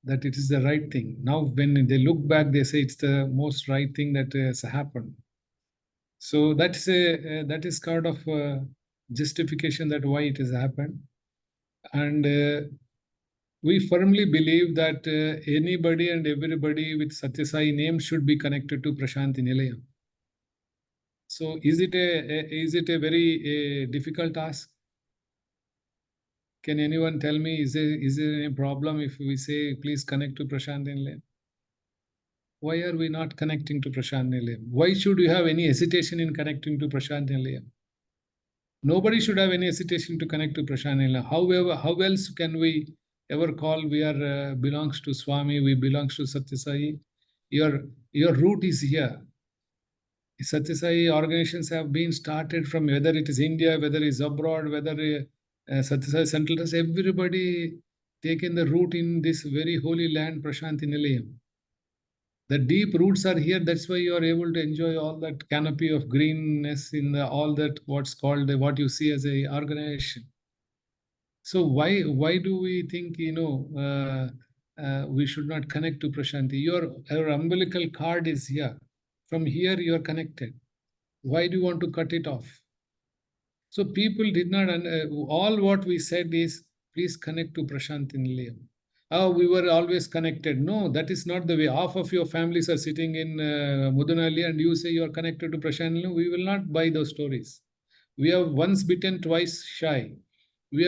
that it is the right thing. Now, when they look back, they say it's the most right thing that has happened. So that is kind of justification that why it has happened. And we firmly believe that anybody and everybody with Sathya Sai name should be connected to Prashanthi Nilayam. So is it a very difficult task? Can anyone tell me, is there any problem if we say, please connect to Prashanthi Nilayam? Why are we not connecting to Prashanthi Nilayam? Why should you have any hesitation in connecting to Prashanthi Nilayam? Nobody should have any hesitation to connect to Prashanthi Nilayam. However, how else can we ever call we are belongs to Swami, we belongs to Sathya Sai? Your root is here. Sathya Sai organizations have been started from whether it is India, whether it is abroad, whether Sathya Sai Central Trust, everybody taken the root in this very holy land, Prashanthi Nilayam. The deep roots are here. That's why you are able to enjoy all that canopy of greenness in all that what's called what you see as a organization. So why do we think we should not connect to Prashanthi? Your umbilical cord is here. From here you are connected. Why do you want to cut it off? So people did not. All what we said is please connect to Prashanthi Nilayam. Oh, we were always connected. No, that is not the way. Half of your families are sitting in Mudunalli and you say you are connected to Prashanthi Nilayam. We will not buy those stories. We are once bitten, twice shy. We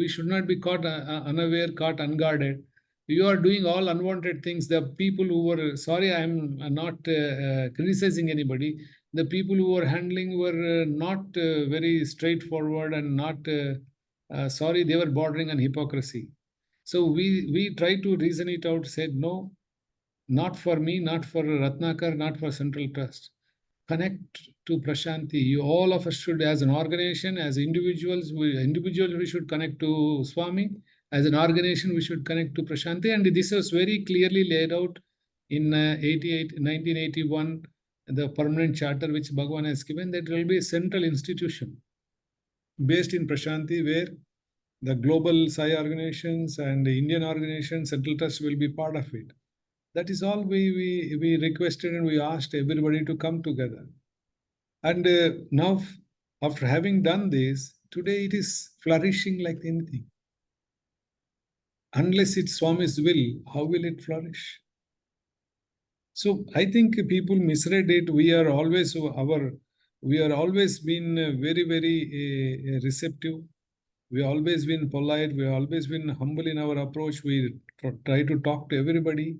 should not be caught unaware, caught unguarded. You are doing all unwanted things. The people who were, sorry, I am not criticizing anybody. The people who were handling were not very straightforward and not sorry, they were bordering on hypocrisy. So we tried to reason it out, said, no, not for me, not for Rathnakar, not for Central Trust. Connect to Prashanti. You, all of us should, as an organization, as individuals, we should connect to Swami. As an organization, we should connect to Prashanti. And this was very clearly laid out in 1981, the permanent charter which Bhagavan has given, that there will be a central institution based in Prashanti, where the global Sai organizations and the Indian organizations, Central Trust will be part of it. That is all we requested, and we asked everybody to come together. And now, after having done this, today it is flourishing like anything. Unless it's Swami's will, how will it flourish? So I think people misread it. We are always been very, very receptive. We always been polite. We always been humble in our approach. We try to talk to everybody.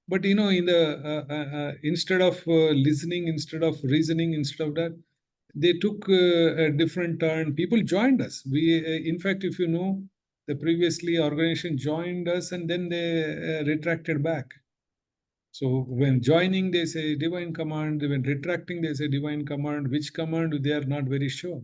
But in the instead of listening, instead of reasoning, instead of that, they took a different turn. People joined us. In fact, if you know, the previously organization joined us and then they retracted back. So when joining, they say divine command. When retracting, they say divine command. Which command, they are not very sure.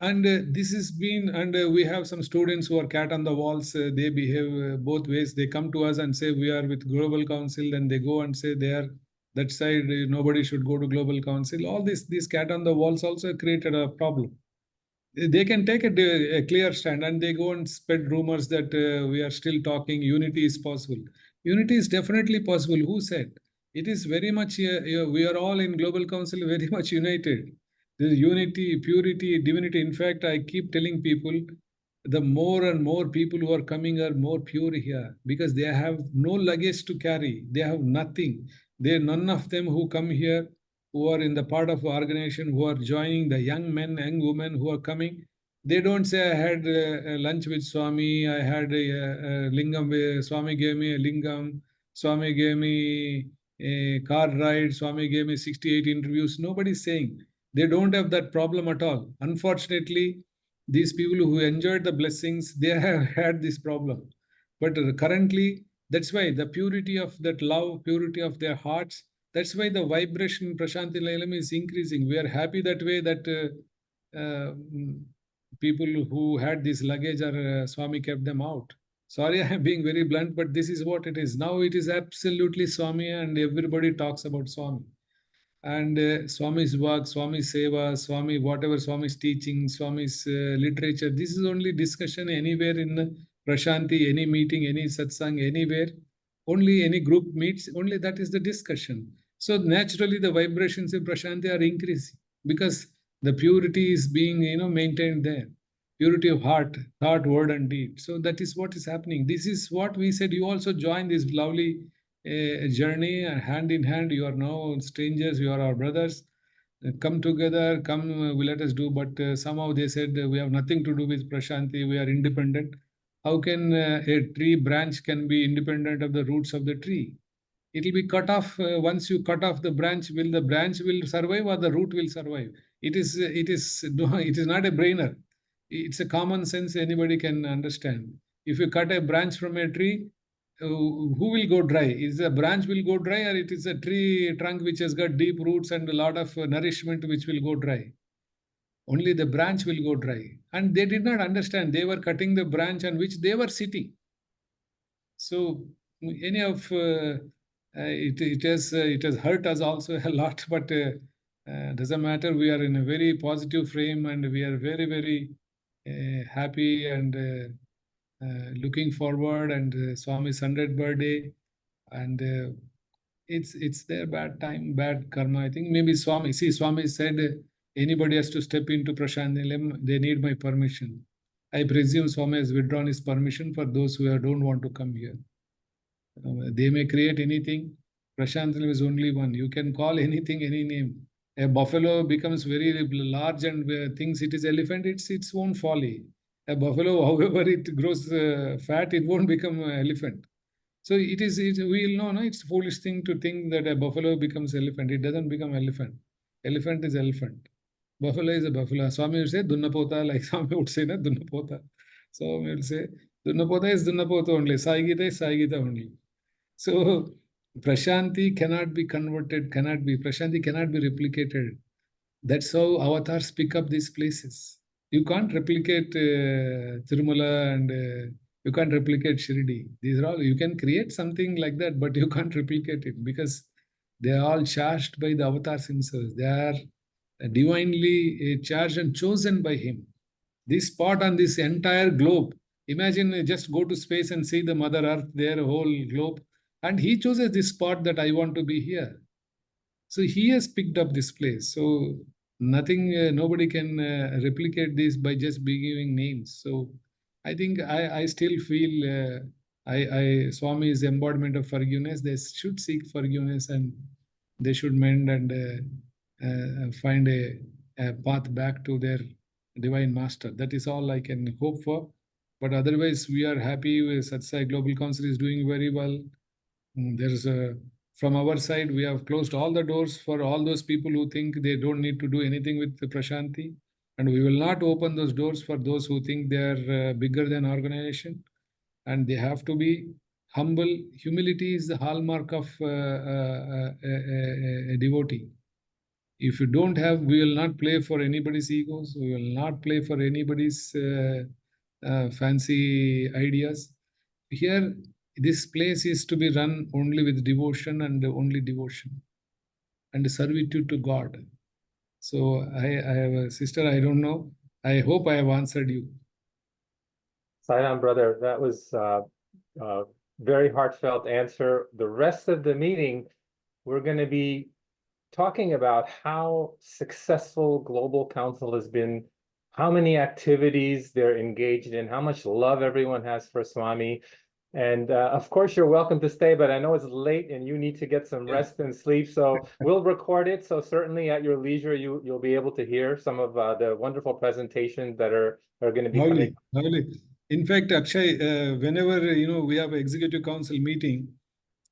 And this has been, and we have some students who are cat on the walls. They behave both ways. They come to us and say we are with Global Council, then they go and say they are that side. Nobody should go to Global Council. All this cat on the walls also created a problem. They can take a clear stand, and they go and spread rumors that we are still talking. Unity is possible. Unity is definitely possible. Who said? It is very much. We are all in Global Council very much united. There is unity, purity, divinity. In fact, I keep telling people, the more and more people who are coming are more pure here, because they have no luggage to carry. They have nothing. None of them who come here, who are in the part of the organization, who are joining, the young men, young women who are coming, they don't say, I had lunch with Swami, I had a lingam, Swami gave me a lingam, Swami gave me a car ride, Swami gave me 68 interviews. Nobody's saying. They don't have that problem at all. Unfortunately, these people who enjoyed the blessings, they have had this problem. But currently, that's why the purity of that love, purity of their hearts, that's why the vibration in Prashanti Lailam is increasing. We are happy that way that people who had this luggage are Swami kept them out. Sorry, I am being very blunt, but this is what it is. Now it is absolutely Swami, and everybody talks about Swami. And Swami's work, Swami's seva, Swami, whatever Swami's teaching, Swami's literature, this is only discussion anywhere in Prashanti, any meeting, any satsang, anywhere. Only any group meets, only that is the discussion. So naturally the vibrations in Prashanti are increasing because the purity is being maintained there. Purity of heart, thought, word and deed. So that is what is happening. This is what we said. You also join this lovely journey, hand in hand. You are now strangers, you are our brothers. Come together, come, let us do. But somehow they said we have nothing to do with Prashanti, we are independent. How can a tree branch can be independent of the roots of the tree? It will be cut off. Once you cut off the branch, will the branch will survive or the root will survive? It is not a brainer. It's a common sense, anybody can understand. If you cut a branch from a tree, who will go dry? Is the branch will go dry, or it is a tree trunk which has got deep roots and a lot of nourishment which will go dry? Only the branch will go dry. And they did not understand. They were cutting the branch on which they were sitting. So any of it has hurt us also a lot, but doesn't matter. We are in a very positive frame, and we are very, very happy and looking forward. And Swami's 100th birthday, and it's their bad time, bad karma. I think maybe Swami said anybody has to step into Prashanti, they need my permission. I presume Swami has withdrawn his permission for those who don't want to come here. They may create anything. Prashanti is only one. You can call anything, any name. A buffalo becomes very large and thinks it is elephant, it's its own folly. A buffalo, however it grows fat, it won't become an elephant. So we will know, no, it's a foolish thing to think that a buffalo becomes elephant. It doesn't become elephant. Elephant is elephant. Buffalo is a buffalo. Swami would say, Dunnapota, like Swami would say, Dunnapota. Swami will say, Dunnapota is Dunnapota only, Sai Gita is Sai Gita only. So Prashanti cannot be converted, Prashanti cannot be replicated. That's how avatars pick up these places. You can't replicate Tirumala and you can't replicate Shirdi. These are all, you can create something like that, but you can't replicate it because they are all charged by the avatars themselves. They are divinely charged and chosen by him. This spot on this entire globe, imagine just go to space and see the Mother Earth, their whole globe, and he chooses this spot that I want to be here. So he has picked up this place. So nothing, nobody can replicate this by just giving names. So I think I still feel Swami is the embodiment of forgiveness. They should seek forgiveness and they should mend and find a path back to their divine master. That is all I can hope for. But otherwise, we are happy with Satsai Global Council is doing very well. There's a from our side, we have closed all the doors for all those people who think they don't need to do anything with Prashanti. And we will not open those doors for those who think they are bigger than organization. And they have to be humble. Humility is the hallmark of a devotee. If you don't have, we will not play for anybody's egos. We will not play for anybody's fancy ideas. Here, this place is to be run only with devotion and only devotion and servitude to God. So I have a sister, I don't know. I hope I have answered you. Sai brother, that was a very heartfelt answer. The rest of the meeting, we're going to be talking about how successful Global Council has been, how many activities they're engaged in, how much love everyone has for Swami. And of course, you're welcome to stay, but I know it's late and you need to get some rest and sleep. So we'll record it. So certainly at your leisure, you'll be able to hear some of the wonderful presentations that are going to be coming. Lovely. In fact, Akshay, whenever we have executive council meeting,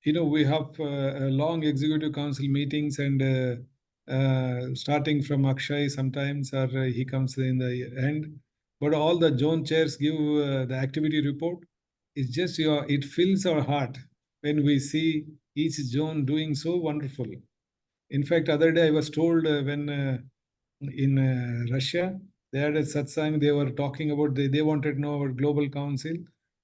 we have long executive council meetings and starting from Akshay sometimes, or he comes in the end. But all the zone chairs give the activity report. It's just it fills our heart when we see each zone doing so wonderful. In fact, other day I was told when in Russia, they had a satsang, they were talking about, they wanted to know about Global Council.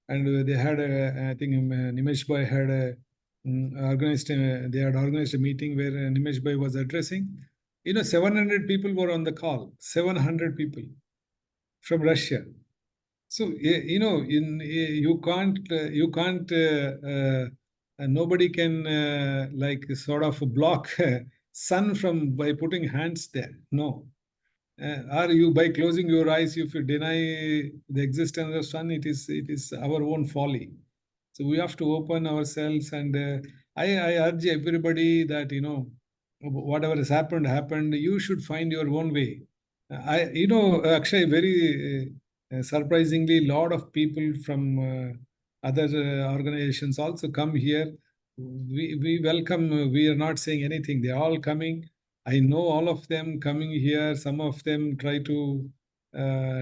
And they had, I think Nimesh Bhai had they had organized a meeting where Nimesh Bhai was addressing. 700 people were on the call, 700 people from Russia. So, you can't, nobody can like sort of block sun by putting hands there. No. Or you, by closing your eyes, if you deny the existence of the sun, it is our own folly. So we have to open ourselves, and I urge everybody that whatever has happened. You should find your own way. Akshay, very surprisingly, a lot of people from other organizations also come here. We welcome. We are not saying anything. They are all coming. I know all of them coming here. Some of them try to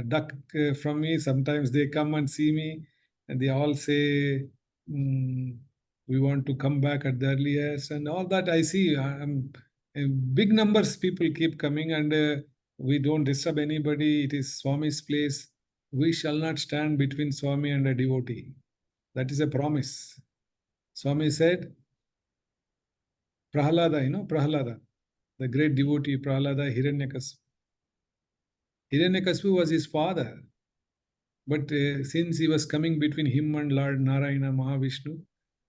duck from me. Sometimes they come and see me, and they all say, "We want to come back at the earliest," and all that. I see. Big numbers people keep coming, and we don't disturb anybody. It is Swami's place. We shall not stand between Swami and a devotee. That is a promise. Swami said, Prahalada, Prahalada, the great devotee Prahalada, Hiranyakaspu. Hiranyakaspu was his father. But since he was coming between him and Lord Narayana Mahavishnu,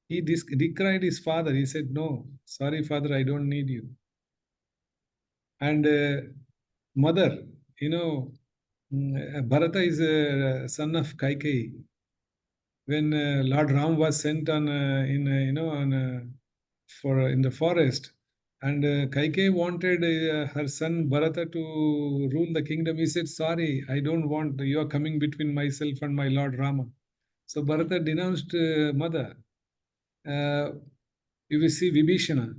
he decried his father. He said, "No, sorry, father, I don't need you." And mother, Bharata is a son of Kaikeyi. When Lord Ram was sent on in the forest, and Kaikeyi wanted her son Bharata to rule the kingdom, he said, "Sorry, I don't want. You are coming between myself and my Lord Rama." So Bharata denounced mother. You will see Vibhishana,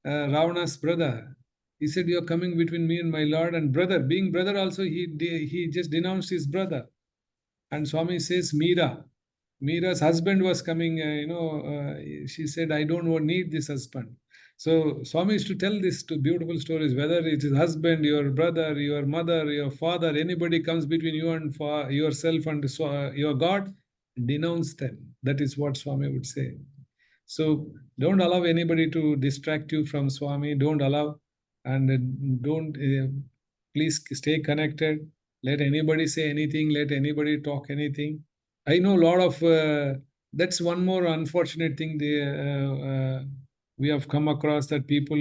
Ravana's brother. He said, "You are coming between me and my Lord." And brother, being brother also, he just denounced his brother. And Swami says, Meera's husband was coming, she said, I don't need this husband. So Swami used to tell these two beautiful stories, whether it is husband, your brother, your mother, your father, anybody comes between you and yourself and your God, denounce them. That is what Swami would say. So don't allow anybody to distract you from Swami. Don't allow, and don't, please stay connected. Let anybody say anything. Let anybody talk anything. I know a lot of, that's one more unfortunate thing we have come across, that people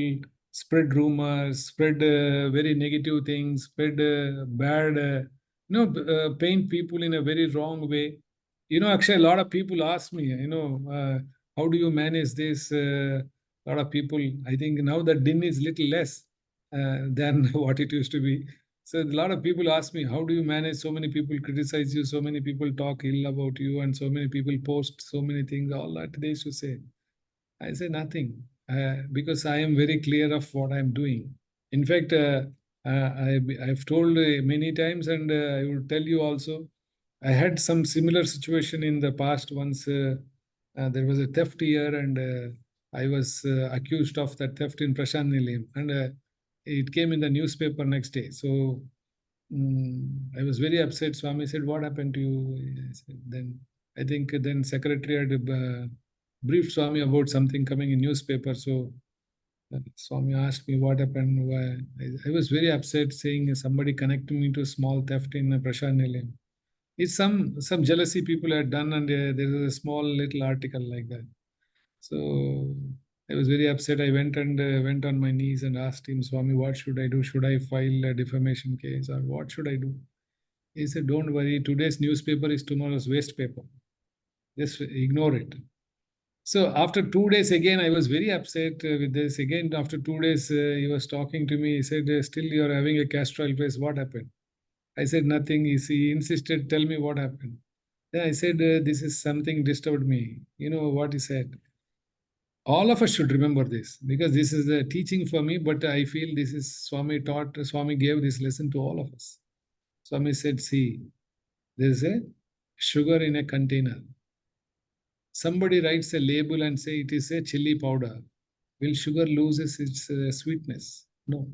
spread rumors, spread very negative things, spread bad, paint people in a very wrong way. Actually, a lot of people ask me, how do you manage this? A lot of people, I think now the din is little less than what it used to be. So a lot of people ask me, how do you manage so many people criticize you, so many people talk ill about you, and so many people post so many things, all that they used to say. I say nothing, because I am very clear of what I'm doing. In fact, I've told many times, and I will tell you also, I had some similar situation in the past. Once there was a theft here, and I was accused of that theft in Prashant Nilayam, and it came in the newspaper next day. So I was very upset. Swami said, what happened to you? I think then secretary had briefed Swami about something coming in newspaper. So Swami asked me what happened. Why? I was very upset, saying somebody connected me to a small theft in Prashant Nilayam. It's some jealousy people had done, and there is a small little article like that. So I was very upset. I went on my knees and asked him, Swami, what should I do? Should I file a defamation case, or what should I do? He said, don't worry. Today's newspaper is tomorrow's waste paper. Just ignore it. So after 2 days, again, I was very upset with this. Again, after 2 days, he was talking to me. He said, still you're having a castor oil face. What happened? I said, nothing. He insisted, tell me what happened. Then I said, this is something disturbed me. You know what he said? All of us should remember this, because this is a teaching for me, but I feel this is Swami gave this lesson to all of us. Swami said, see, there is a sugar in a container. Somebody writes a label and say it is a chili powder. Will sugar loses its sweetness? No.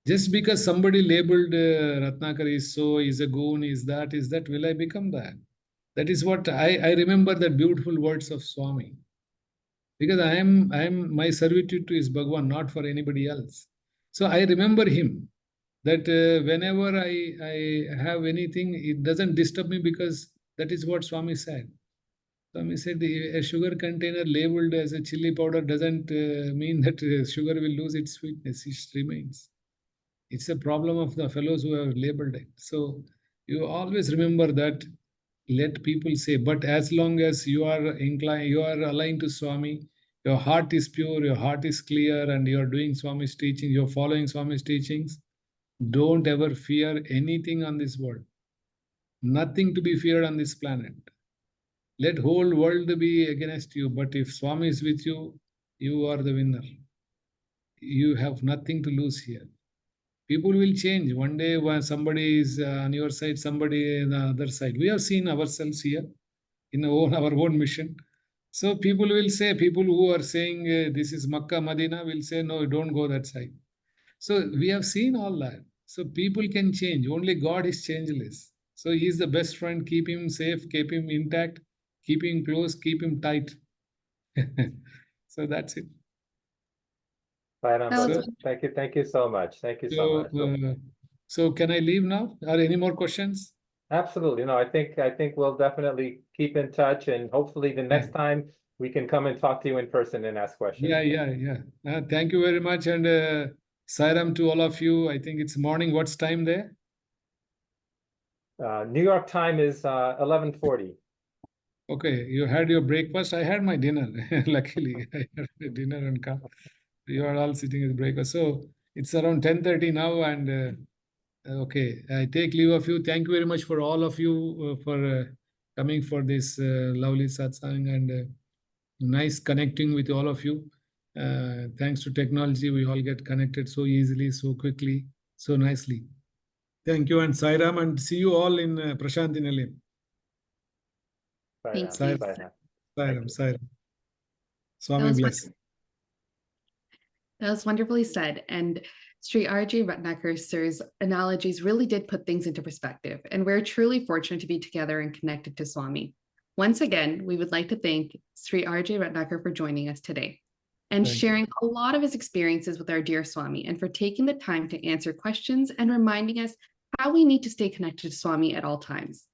Just because somebody labeled Rathnakar is so, is a goon, is that, will I become that? That is what I remember, that beautiful words of Swami. Because I am my servitude to is Bhagwan, not for anybody else. So I remember him, that whenever I have anything, it doesn't disturb me, because that is what Swami said. Swami said a sugar container labeled as a chili powder doesn't mean that sugar will lose its sweetness. It remains. It's a problem of the fellows who have labeled it. So you always remember that. Let people say, but as long as you are inclined, you are aligned to Swami, your heart is pure, your heart is clear, and you are doing Swami's teaching, you're following Swami's teachings, don't ever fear anything on this world. Nothing to be feared on this planet. Let whole world be against you, but if Swami is with you, you are the winner. You have nothing to lose here. People will change. One day when somebody is on your side, somebody on the other side. We have seen ourselves here in our own mission. So people will say, people who are saying this is Makkah, Medina will say, no, don't go that side. So we have seen all that. So people can change. Only God is changeless. So he is the best friend. Keep him safe, keep him intact, keep him close, keep him tight. So that's it. Brother. Thank you so much. Thank you so much. So can I leave now? Are any more questions? Absolutely. No, I think we'll definitely keep in touch, and hopefully the next time we can come and talk to you in person and ask questions. Yeah. Thank you very much, and Sairam to all of you. I think it's morning. What's time there? New York time is 11:40. Okay, you had your breakfast. I had my dinner. Luckily, I had my dinner and come. You are all sitting at breakfast. So it's around 10:30 now, and okay, I take leave of you. Thank you very much for all of you for coming for this lovely satsang, and nice connecting with all of you. Thanks to technology, we all get connected so easily, so quickly, so nicely. Thank you, and Sairam, and see you all in Prashanti Nilayam. Thank Sairam, you. Sairam. Sairam, Sairam. That Swami was bless. That was wonderfully said. And Sri R J Rathnakar sir's analogies really did put things into perspective. And we're truly fortunate to be together and connected to Swami. Once again, we would like to thank Sri R J Rathnakar for joining us today and Thank you. sharing a lot of his experiences with our dear Swami, and for taking the time to answer questions and reminding us how we need to stay connected to Swami at all times.